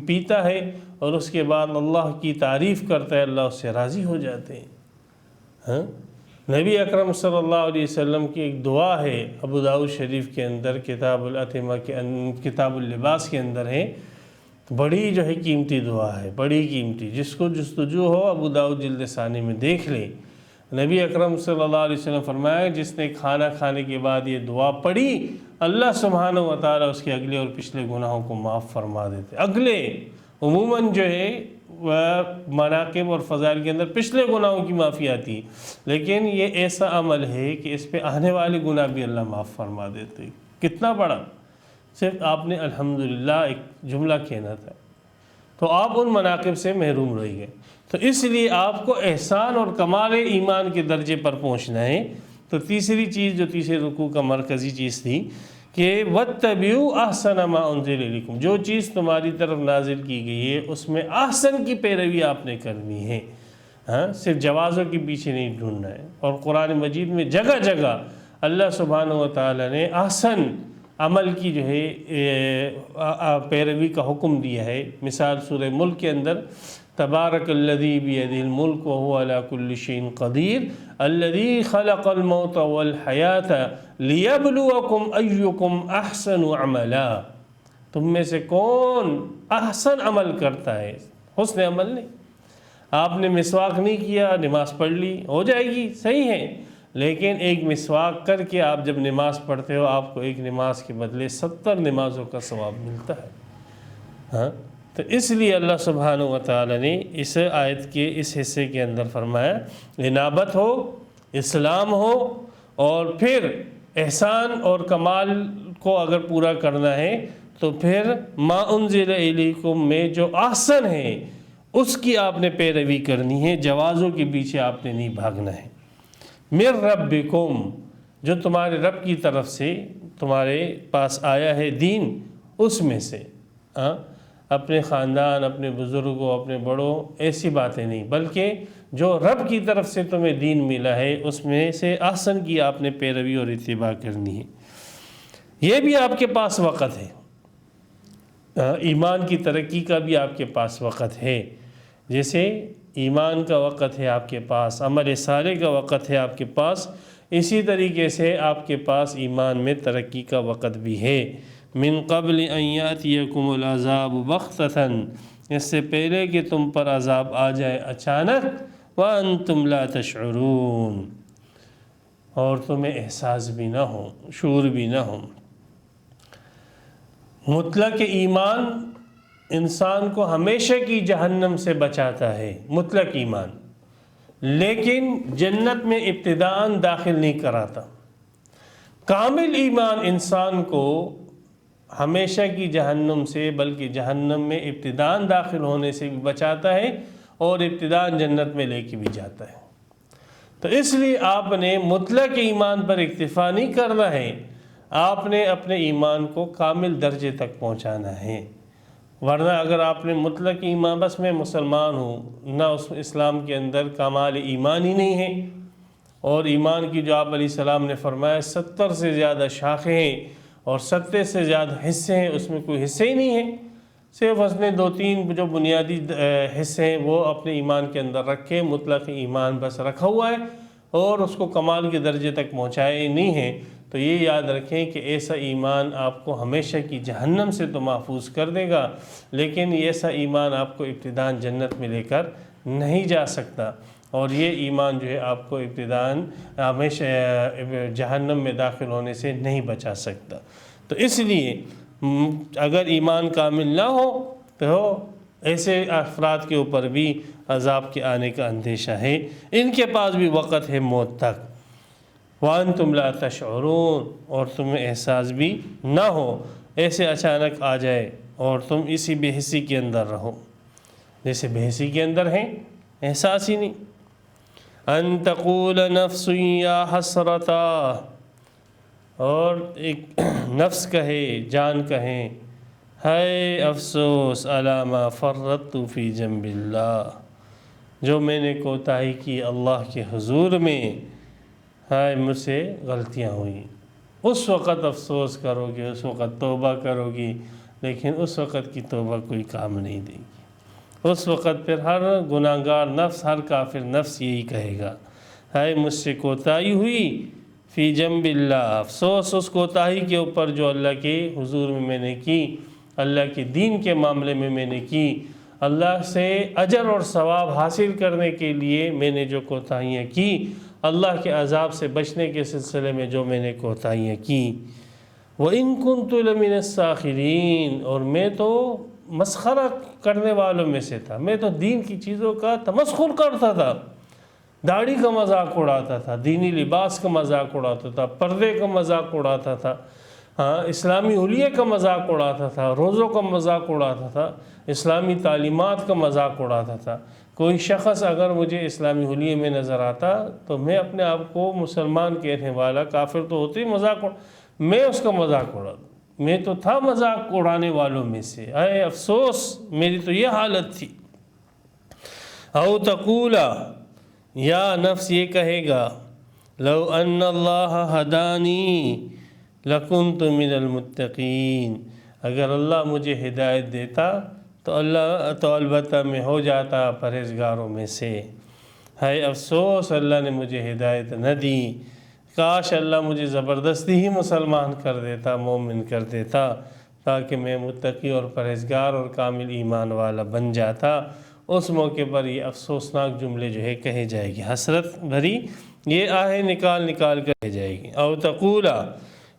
B: پیتا ہے اور اس کے بعد اللہ کی تعریف کرتا ہے، اللہ اس سے راضی ہو جاتے ہیں۔ ہاں نبی اکرم صلی اللہ علیہ وسلم کی ایک دعا ہے، ابو داؤد شریف کے اندر کتاب الاطعمہ کے کتاب اللباس کے اندر ہے، بڑی جو ہے قیمتی دعا ہے، بڑی قیمتی، جس کو جستجو ہو ابو داؤد جلد ثانی میں دیکھ لے۔ نبی اکرم صلی اللہ علیہ وسلم فرمایا جس نے کھانا کھانے کے بعد یہ دعا پڑھی، اللہ سبحانہ وتعالیٰ اس کے اگلے اور پچھلے گناہوں کو معاف فرما دیتے۔ اگلے عموماً جو ہے مناقب اور فضائل کے اندر پچھلے گناہوں کی معافی آتی ہے، لیکن یہ ایسا عمل ہے کہ اس پہ آنے والے گناہ بھی اللہ معاف فرما دیتے۔ کتنا بڑا، صرف آپ نے الحمدللہ ایک جملہ کہنا تھا، تو آپ ان مناقب سے محروم رہ گئے۔ تو اس لیے آپ کو احسان اور کمال ایمان کے درجے پر پہنچنا ہے۔ تو تیسری چیز جو تیسرے رکوع کا مرکزی چیز تھی کہ وَاتَّبِعُوا أَحْسَنَ مَا أُنزِلَ إِلَيْكُم، جو چیز تمہاری طرف نازل کی گئی ہے اس میں احسن کی پیروی آپ نے کرنی ہے، ہاں صرف جوازوں کے پیچھے نہیں ڈھونڈنا ہے۔ اور قرآن مجید میں جگہ جگہ اللہ سبحانہ و تعالیٰ نے احسن عمل کی جو ہے پیروی کا حکم دیا ہے۔ مثال سورہ ملک کے اندر تبارک الذی بیدہ الملک وہو علی کل شیء قدیر الذی خلق الموت والحیاۃ لیبلوکم ایکم احسن عملا، تم میں سے کون احسن عمل کرتا ہے، حسن عمل نہیں۔ آپ نے مسواک نہیں کیا، نماز پڑھ لی، ہو جائے گی، صحیح ہے، لیکن ایک مسواک کر کے آپ جب نماز پڑھتے ہو آپ کو ایک نماز کے بدلے 70 نمازوں کا ثواب ملتا ہے۔ ہاں، تو اس لیے اللہ سبحانہ و تعالی نے اس آیت کے اس حصے کے اندر فرمایا انابت ہو، اسلام ہو، اور پھر احسان اور کمال کو اگر پورا کرنا ہے تو پھر ما انزل الیکم میں جو احسن ہے اس کی آپ نے پیروی کرنی ہے، جوازوں کے پیچھے آپ نے نہیں بھاگنا ہے۔ من ربکم، جو تمہارے رب کی طرف سے تمہارے پاس آیا ہے دین، اس میں سے اپنے خاندان، اپنے بزرگوں، اپنے بڑوں، ایسی باتیں نہیں، بلکہ جو رب کی طرف سے تمہیں دین ملا ہے اس میں سے احسن کی آپ نے پیروی اور اتباع کرنی ہے۔ یہ بھی آپ کے پاس وقت ہے، ایمان کی ترقی کا بھی آپ کے پاس وقت ہے، جیسے ایمان کا وقت ہے آپ کے پاس، عمل صالح کا وقت ہے آپ کے پاس، اسی طریقے سے آپ کے پاس ایمان میں ترقی کا وقت بھی ہے۔ من قبل ان یاتیکم العذاب بغتۃ، اس سے پہلے کہ تم پر عذاب آ جائے اچانک، وانتم لا تشعرون، اور تمہیں احساس بھی نہ ہو، شعور بھی نہ ہو۔ مطلق ایمان انسان کو ہمیشہ کی جہنم سے بچاتا ہے، مطلق ایمان، لیکن جنت میں ابتداءً داخل نہیں کراتا۔ کامل ایمان انسان کو ہمیشہ کی جہنم سے بلکہ جہنم میں ابتداءً داخل ہونے سے بھی بچاتا ہے اور ابتداءً جنت میں لے کے بھی جاتا ہے۔ تو اس لیے آپ نے مطلق ایمان پر اکتفا نہیں کرنا ہے، آپ نے اپنے ایمان کو کامل درجے تک پہنچانا ہے، ورنہ اگر آپ نے مطلق ایمان بس میں مسلمان ہوں، نہ اس اسلام کے اندر کمال ایمان ہی نہیں ہے، اور ایمان کی جو آپ علیہ السلام نے فرمایا 70 سے زیادہ شاخیں ہیں اور 70 سے زیادہ حصے ہیں، اس میں کوئی حصے ہی نہیں ہیں، صرف اس نے 2-3 جو بنیادی حصے ہیں وہ اپنے ایمان کے اندر رکھے، مطلق ایمان بس رکھا ہوا ہے اور اس کو کمال کے درجے تک پہنچائے نہیں ہیں۔ تو یہ یاد رکھیں کہ ایسا ایمان آپ کو ہمیشہ کی جہنم سے تو محفوظ کر دے گا، لیکن ایسا ایمان آپ کو ابتداءً جنت میں لے کر نہیں جا سکتا، اور یہ ایمان جو ہے آپ کو ابتداءً ہمیشہ جہنم میں داخل ہونے سے نہیں بچا سکتا۔ تو اس لیے اگر ایمان کامل نہ ہو تو ایسے افراد کے اوپر بھی عذاب کے آنے کا اندیشہ ہے، ان کے پاس بھی وقت ہے موت تک۔ وَأَنْتُمْ لَا تَشْعُرُونَ، اور تمہیں احساس بھی نہ ہو، ایسے اچانک آ جائے اور تم اسی بے حسی کے اندر رہو، جیسے بے حسی کے اندر ہیں، احساس ہی نہیں۔ أَن تَقُولَ نَفْسٌ يَا حَسْرَتَا، اور ایک نفس کہے، جان کہیں، ہائے افسوس علی ما فرطت فی جنب اللہ، جو میں نے کوتاہی کی اللہ کے حضور میں، ہائے مجھ سے غلطیاں ہوئیں۔ اس وقت افسوس کرو گے، اس وقت توبہ کرو گی، لیکن اس وقت کی توبہ کوئی کام نہیں دے گی۔ اس وقت پھر ہر گناہگار نفس، ہر کافر نفس یہی کہے گا، ہائے مجھ سے کوتاہی ہوئی، فی جنب اللہ، افسوس اس کوتاہی کے اوپر جو اللہ کے حضور میں میں نے کی، اللہ کے دین کے معاملے میں میں نے کی، اللہ سے اجر اور ثواب حاصل کرنے کے لیے میں نے جو کوتاہیاں کی، اللہ کے عذاب سے بچنے کے سلسلے میں جو میں نے کوتاہیاں کی۔ وَإِن كُنْتُ لَمِنَ السَّاخِرِينَ، اور میں تو مسخرہ کرنے والوں میں سے تھا، میں تو دین کی چیزوں کا تمسخر کرتا تھا، داڑھی کا مذاق اڑاتا تھا، دینی لباس کا مذاق اڑاتا تھا، پردے کا مذاق اڑاتا تھا، اسلامی حلیے کا مذاق اڑاتا تھا، روزوں کا مذاق اڑاتا تھا، اسلامی تعلیمات کا مذاق اڑاتا تھا۔ کوئی شخص اگر مجھے اسلامی حلیے میں نظر آتا تو میں اپنے آپ کو مسلمان کہنے والا، کافر تو ہوتے ہی مذاق میں اس کا مذاق اڑاتا، میں تو تھا مذاق اڑانے والوں میں سے، اے افسوس میری تو یہ حالت تھی۔ او تقولا، یا نفس یہ کہے گا، لو ان اللہ ہدانی لکنت من المتقین، اگر اللہ مجھے ہدایت دیتا تو البتہ میں ہو جاتا پرہیزگاروں میں سے۔ ہے افسوس اللہ نے مجھے ہدایت نہ دی، کاش اللہ مجھے زبردستی ہی مسلمان کر دیتا، مومن کر دیتا، تاکہ میں متقی اور پرہیزگار اور کامل ایمان والا بن جاتا۔ اس موقع پر یہ افسوسناک جملے جو ہے کہے جائے گی، حسرت بھری یہ آہیں نکال کر کہے جائے گی۔ او تقولا،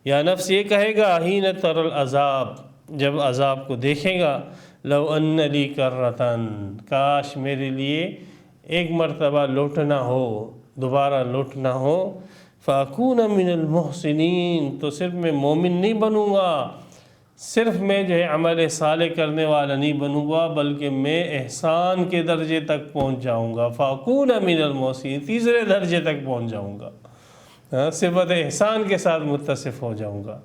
B: یا نفس یہ کہے گا، حین تر العذاب، جب عذاب کو دیکھے گا، لو ان لی کرتن، کاش میرے لیے ایک مرتبہ لوٹنا ہو، دوبارہ لوٹنا ہو، فاکون من المحسنین، تو صرف میں مومن نہیں بنوں گا، صرف میں جو ہے عمل صالح کرنے والا نہیں بنوں گا، بلکہ میں احسان کے درجے تک پہنچ جاؤں گا۔ فاکون من المحسنین، تیسرے درجے تک پہنچ جاؤں گا، صفت احسان کے ساتھ متصف ہو جاؤں گا۔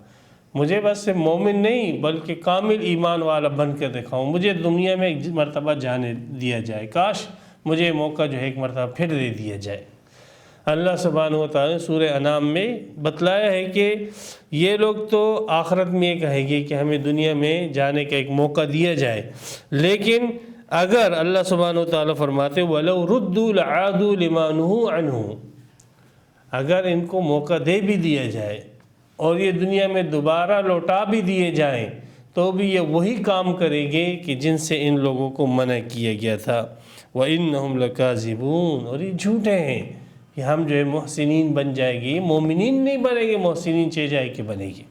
B: مجھے بس صرف مومن نہیں بلکہ کامل ایمان والا بن کے دکھاؤں، مجھے دنیا میں ایک مرتبہ جانے دیا جائے، کاش مجھے موقع جو ہے ایک مرتبہ پھر دے دیا جائے۔ اللہ سبحانہ و تعالیٰ نے سورہ انعام میں بتلایا ہے کہ یہ لوگ تو آخرت میں یہ کہیں گے کہ ہمیں دنیا میں جانے کا ایک موقع دیا جائے، لیکن اگر اللہ سبحانہ و تعالیٰ فرماتے وَلَوْ رُدُّوا لَعَادُوا لِمَا نُهُوا عَنْهُ، اگر ان کو موقع دے بھی دیا جائے اور یہ دنیا میں دوبارہ لوٹا بھی دیے جائیں تو بھی یہ وہی کام کریں گے کہ جن سے ان لوگوں کو منع کیا گیا تھا۔ وَإِنَّهُمْ لَكَاذِبُونَ، اور یہ جھوٹے ہیں کہ ہم جو ہے محسنین بن جائے گی، مومنین نہیں بنے گے، محسنین چہ جائے کہ بنے گی،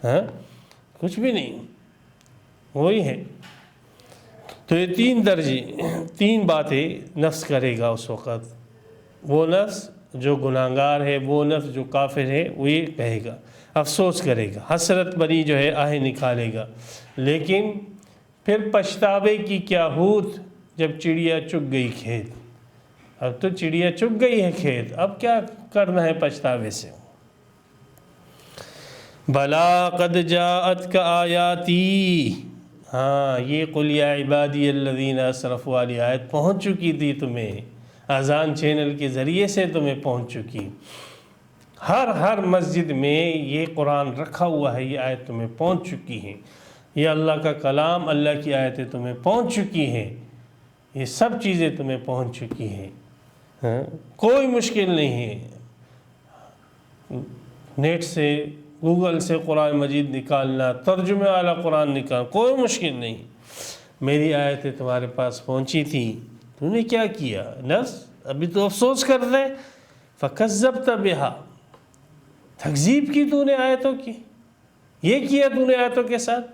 B: ہاں کچھ بھی نہیں، وہی ہے۔ تو یہ تین باتیں نفس کرے گا اس وقت، وہ نفس جو گناہگار ہے، وہ نفس جو کافر ہے، وہ یہ کہے گا، افسوس کرے گا، حسرت بری جو ہے آہیں نکالے گا، لیکن پھر پچھتاوے کی کیا ہوت جب چڑیا چگ گئی کھیت۔ اب تو چڑیا چگ گئی ہے کھیت، اب کیا کرنا ہے پچھتاوے سے؟ بلا قد جاءتک آیاتی، ہاں یہ قل یا عبادی الذین اسرفوا والی آیت پہنچ چکی تھی تمہیں، اذان چینل کے ذریعے سے تمہیں پہنچ چکی، ہر مسجد میں یہ قرآن رکھا ہوا ہے، یہ آیت تمہیں پہنچ چکی ہے، یہ اللہ کا کلام، اللہ کی آیتیں تمہیں پہنچ چکی ہیں، یہ سب چیزیں تمہیں پہنچ چکی ہیں، کوئی مشکل نہیں ہے، نیٹ سے گوگل سے قرآن مجید نکالنا، ترجمے والا قرآن نکالنا، کوئی مشکل نہیں، میری آیتیں تمہارے پاس پہنچی تھیں، تو نے کیا کیا؟ نفس ابھی تو افسوس کر رہے، فکذبت بہا، تکذیب کی تو نے آیتوں کی، یہ کیا تو نے آیتوں کے ساتھ،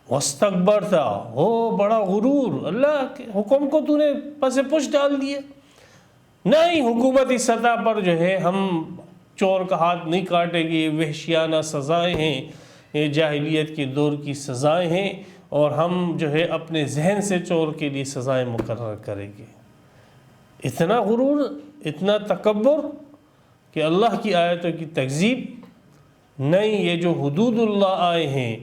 B: واستکبرت، ہو بڑا غرور، اللہ کے حکم کو تو نے پس پش ڈال دیا۔ نہیں، حکومتی سطح پر جو ہے ہم چور کا ہاتھ نہیں کاٹیں گے، وحشیانہ سزائیں ہیں، یہ جاہلیت کے دور کی سزائیں ہیں، اور ہم جو ہے اپنے ذہن سے چور کے لیے سزائیں مقرر کریں گے۔ اتنا غرور، اتنا تکبر کہ اللہ کی آیتوں کی تکذیب نہیں، یہ جو حدود اللہ آئے ہیں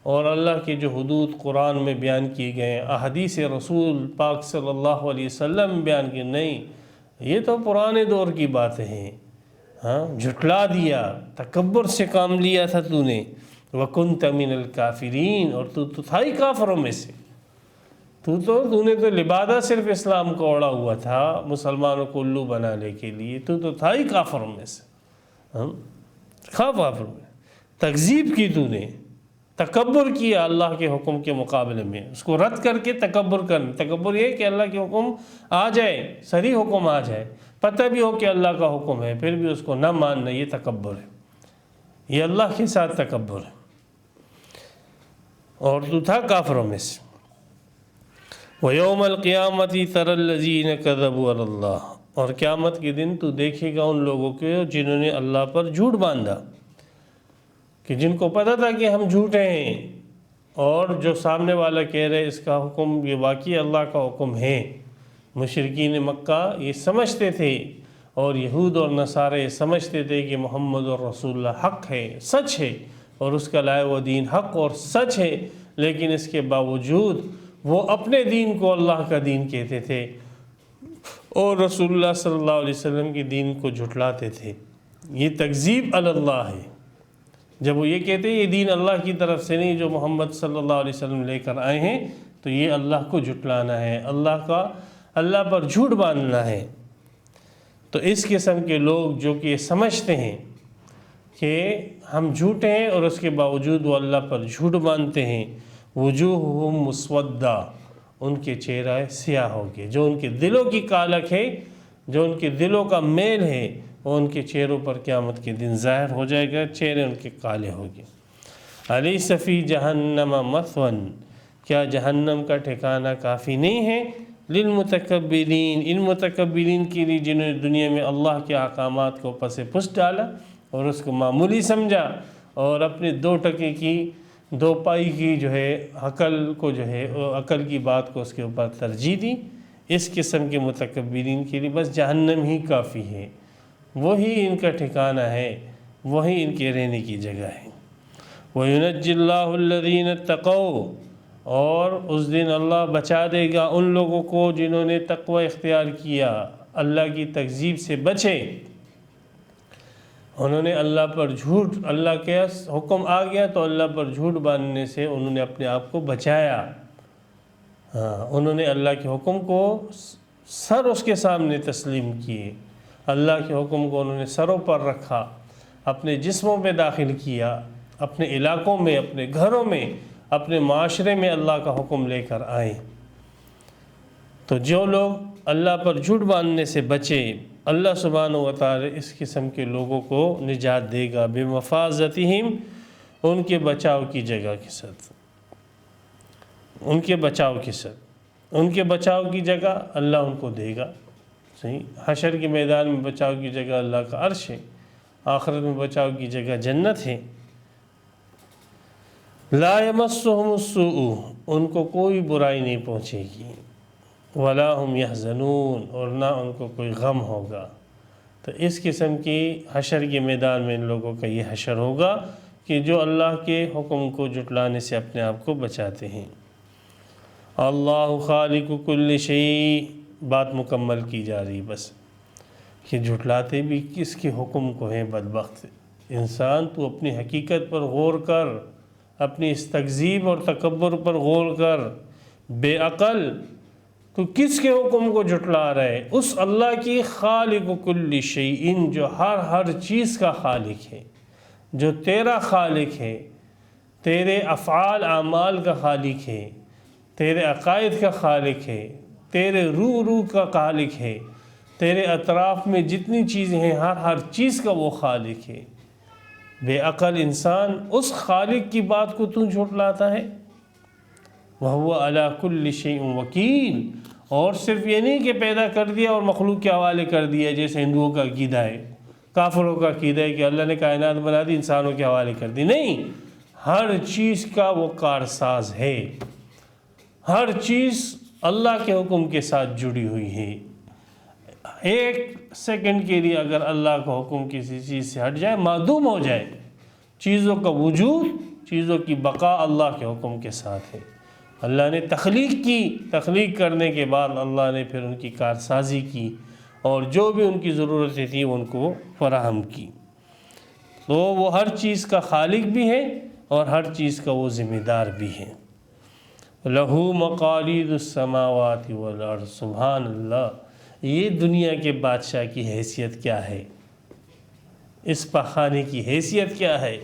B: اور اللہ کے جو حدود قرآن میں بیان کیے گئے ہیں، احادیث رسول پاک صلی اللہ علیہ وسلم بیان کی، نہیں، یہ تو پرانے دور کی باتیں ہیں، ہاں جھٹلا دیا، تکبر سے کام لیا تھا تو نے، وَكُنْتَ مِنَ الْكَافِرِينَ، اور تو تھا ہی کافروں میں سے، تو نے تو لبادہ صرف اسلام کو اوڑا ہوا تھا مسلمانوں کو الو بنانے کے لیے، تو تھا ہی کافروں میں سے، کافروں میں تکذیب کی، تو نے تکبر کیا اللہ کے حکم کے مقابلے میں، اس کو رد کر کے تکبر کرنا، تکبر یہ کہ اللہ کے حکم آ جائے، صریح حکم آ جائے، پتہ بھی ہو کہ اللہ کا حکم ہے، پھر بھی اس کو نہ ماننا، یہ تکبر ہے، یہ اللہ کے ساتھ تکبر ہے، اور تو تھا کافروں میں سے۔ وَيَوْمَ الْقِيَامَةِ تَرَى الَّذِينَ كَذَبُوا عَلَى اللَّهِ، اور قیامت کے دن تو دیکھے گا ان لوگوں کو جنہوں نے اللہ پر جھوٹ باندھا، کہ جن کو پتہ تھا کہ ہم جھوٹے ہیں، اور جو سامنے والا کہہ رہے اس کا حکم یہ واقعی اللہ کا حکم ہے، مشرکین مکہ یہ سمجھتے تھے، اور یہود اور نصارہ یہ سمجھتے تھے کہ محمد رسول اللہ حق ہے، سچ ہے، اور اس کا لائے وہ دین حق اور سچ ہے، لیکن اس کے باوجود وہ اپنے دین کو اللہ کا دین کہتے تھے اور رسول اللہ صلی اللہ علیہ وسلم کے دین کو جھٹلاتے تھے، یہ تکذیب علی اللہ ہے۔ جب وہ یہ کہتے ہیں یہ دین اللہ کی طرف سے نہیں جو محمد صلی اللہ علیہ وسلم لے کر آئے ہیں، تو یہ اللہ کو جھٹلانا ہے، اللہ پر جھوٹ باندھنا ہے۔ تو اس قسم کے لوگ جو کہ یہ سمجھتے ہیں کہ ہم جھوٹے ہیں اور اس کے باوجود وہ اللہ پر جھوٹ باندھتے ہیں، وجوہہم مسودہ، ان کے چہرے سیاہ ہو گئے، جو ان کے دلوں کی کالک ہے، جو ان کے دلوں کا میل ہے، وہ ان کے چہروں پر قیامت کے دن ظاہر ہو جائے گا، چہرے ان کے کالے ہو گئے۔ الیس فی جہنم مثوی، کیا جہنم کا ٹھکانہ کافی نہیں ہے للمتکبرین، ان متکبرین کے لیے جنہوں نے دنیا میں اللہ کے احکامات کو پس پشت ڈالا اور اس کو معمولی سمجھا اور اپنے 2 ٹکے کی 2 پائی کی جو ہے عقل کو جو ہے عقل کی بات کو اس کے اوپر ترجیح دی۔ اس قسم کے متکبرین کے لیے بس جہنم ہی کافی ہے، وہی ان کا ٹھکانہ ہے، وہی ان کے رہنے کی جگہ ہے۔ وَيُنَجِّ اللَّهُ الَّذِينَ اتَّقَوْا، اور اس دن اللہ بچا دے گا ان لوگوں کو جنہوں نے تقوی اختیار کیا، اللہ کی تکذیب سے بچے، انہوں نے اللہ پر جھوٹ، اللہ کے حکم آ گیا تو اللہ پر جھوٹ باندھنے سے انہوں نے اپنے آپ کو بچایا۔ انہوں نے اللہ کے حکم کو سر اس کے سامنے تسلیم کیے، اللہ کے حکم کو انہوں نے سروں پر رکھا، اپنے جسموں میں داخل کیا، اپنے علاقوں میں، اپنے گھروں میں، اپنے معاشرے میں اللہ کا حکم لے کر آئے۔ تو جو لوگ اللہ پر جھوٹ باندھنے سے بچے، اللہ سبحانہ و تعالی اس قسم کے لوگوں کو نجات دے گا، بمفازتہم، ان کے بچاؤ کی جگہ کے ساتھ، ان کے بچاؤ کے ساتھ، ان کے بچاؤ کی جگہ اللہ ان کو دے گا۔ صحیح، حشر کے میدان میں بچاؤ کی جگہ اللہ کا عرش ہے، آخرت میں بچاؤ کی جگہ جنت ہے۔ لا یمسہم السوء، ان کو کوئی برائی نہیں پہنچے گی، ولا ہم یحزنون، اور نہ ان کو کوئی غم ہوگا۔ تو اس قسم کی حشر کے میدان میں ان لوگوں کا یہ حشر ہوگا کہ جو اللہ کے حکم کو جھٹلانے سے اپنے آپ کو بچاتے ہیں۔ اللہ خالق کل شیء، بات مکمل کی جا رہی بس کہ جھٹلاتے بھی کس کے حکم کو ہیں بدبخت انسان۔ تو اپنی حقیقت پر غور کر، اپنی اس تکذیب اور تکبر پر غور کر، بے عقل تو کس کے حکم کو جھٹلا رہے؟ اس اللہ کی خالق کل شیء، جو ہر چیز کا خالق ہے، جو تیرا خالق ہے، تیرے افعال اعمال کا خالق ہے، تیرے عقائد کا خالق ہے، تیرے روح کا خالق ہے، تیرے اطراف میں جتنی چیزیں ہیں ہر چیز کا وہ خالق ہے۔ بے عقل انسان اس خالق کی بات کو تو جھٹلاتا ہے۔ وَهُوَ عَلَى كُلِّ شَيْءٍ وَكِيلٌ، اور صرف یہ نہیں کہ پیدا کر دیا اور مخلوق کے حوالے کر دیا جیسے ہندوؤں کا عقیدہ ہے، کافروں کا عقیدہ ہے کہ اللہ نے کائنات بنا دی انسانوں کے حوالے کر دی۔ نہیں، ہر چیز کا وہ کارساز ہے، ہر چیز اللہ کے حکم کے ساتھ جڑی ہوئی ہے۔ ایک سیکنڈ کے لیے اگر اللہ کا حکم کسی چیز سے ہٹ جائے، معدوم ہو جائے، چیزوں کا وجود، چیزوں کی بقا اللہ کے حکم کے ساتھ ہے۔ اللہ نے تخلیق کی، تخلیق کرنے کے بعد اللہ نے پھر ان کی کارسازی کی اور جو بھی ان کی ضرورتیں تھیں ان کو فراہم کی۔ تو وہ ہر چیز کا خالق بھی ہے اور ہر چیز کا وہ ذمہ دار بھی ہے۔ لَهُ مَقَالِيدُ السَّمَاوَاتِ وَالْأَرْضِ، سبحان اللہ، یہ دنیا کے بادشاہ کی حیثیت کیا ہے، اس پخانے کی حیثیت کیا ہے؟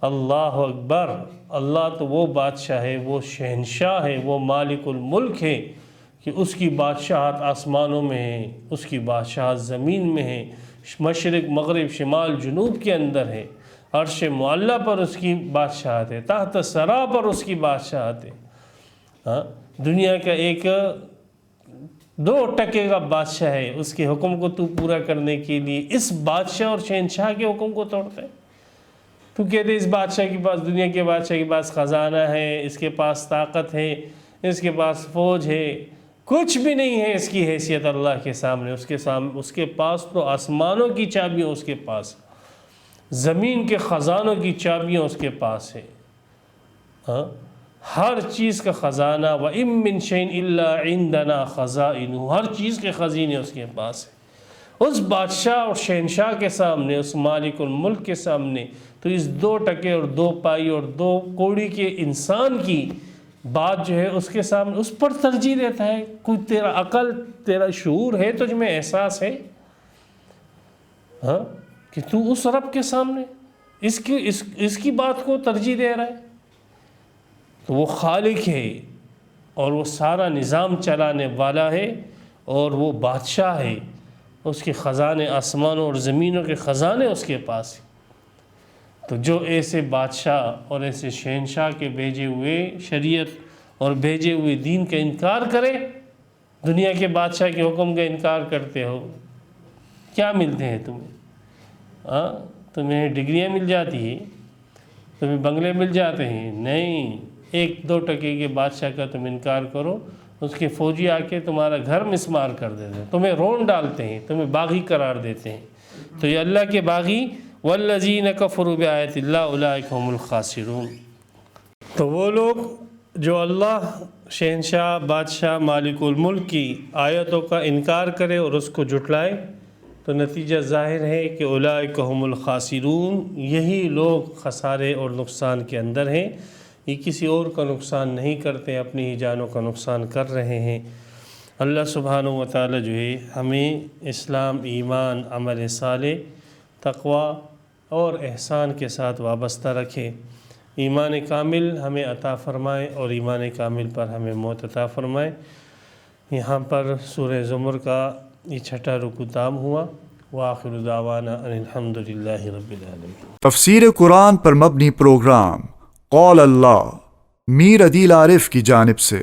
B: اللہ اکبر، اللہ تو وہ بادشاہ ہے، وہ شہنشاہ ہے، وہ مالک الملک ہے کہ اس کی بادشاہت آسمانوں میں ہے، اس کی بادشاہت زمین میں ہے، مشرق مغرب شمال جنوب کے اندر ہے، عرش معلیٰ پر اس کی بادشاہت ہے، تحت ثری پر اس کی بادشاہت ہے۔ دنیا کا ایک 2 ٹکے کا بادشاہ ہے، اس کے حکم کو تو پورا کرنے کے لیے اس بادشاہ اور شہنشاہ کے حکم کو توڑتا ہے۔ تو کہتے اس بادشاہ کے پاس، دنیا کے بادشاہ کے پاس خزانہ ہے، اس کے پاس طاقت ہے، اس کے پاس فوج ہے، کچھ بھی نہیں ہے اس کی حیثیت اللہ کے سامنے۔ اس کے پاس تو آسمانوں کی چابیاں اس کے پاس، زمین کے خزانوں کی چابیاں اس کے پاس ہے، ہر چیز کا خزانہ۔ وَإِن مِّن شَيْءٍ إِلَّا عِندَنَا خَزَائِنُهُ، ہر چیز کے خزینے اس کے پاس ہیں۔ اس بادشاہ اور شہنشاہ کے سامنے، اس مالک الملک کے سامنے، تو اس 2 ٹکے اور 2 پائی اور 2 کوڑی کے انسان کی بات جو ہے اس کے سامنے اس پر ترجیح دیتا ہے؟ کوئی تیرا عقل، تیرا شعور ہے، تجھ میں احساس ہے ہاں کہ تو اس رب کے سامنے اس کی بات کو ترجیح دے رہا ہے؟ تو وہ خالق ہے اور وہ سارا نظام چلانے والا ہے اور وہ بادشاہ ہے، اس کے خزانے آسمانوں اور زمینوں کے خزانے اس کے پاس ہیں۔ تو جو ایسے بادشاہ اور ایسے شہنشاہ کے بھیجے ہوئے شریعت اور بھیجے ہوئے دین کا انکار کرے، دنیا کے بادشاہ کے حکم کا انکار کرتے ہو، کیا ملتے ہیں تمہیں؟ تمہیں ڈگریاں مل جاتی ہیں، تمہیں بنگلے مل جاتے ہیں؟ نہیں، 1-2 ٹکے کے بادشاہ کا تم انکار کرو، اس کے فوجی آ کے تمہارا گھر مسمار کر دیتے ہیں، تمہیں رون ڈالتے ہیں، تمہیں باغی قرار دیتے ہیں۔ تو یہ اللہ کے باغی والذین کفروا بآیات اللہ اولئک هم الخاسرون، تو وہ لوگ جو اللہ شہنشاہ، بادشاہ، مالک الملک کی آیتوں کا انکار کرے اور اس کو جھٹلائے، تو نتیجہ ظاہر ہے کہ اولئک هم الخاسرون، یہی لوگ خسارے اور نقصان کے اندر ہیں، یہ کسی اور کا نقصان نہیں کرتے، اپنی ہی جانوں کا نقصان کر رہے ہیں۔ اللہ سبحانہ و تعالی جو ہے ہمیں اسلام، ایمان، عمل صالح، تقوی اور احسان کے ساتھ وابستہ رکھے، ایمان کامل ہمیں عطا فرمائے اور ایمان کامل پر ہمیں موت عطا فرمائے۔ یہاں پر سورہ زمر کا یہ 6واں رکوع تام ہوا۔ وآخر دعوانا ان الحمد للہ رب العالمین۔
A: تفسیر قرآن پر مبنی پروگرام قول اللہ میر عدیل عارف کی جانب سے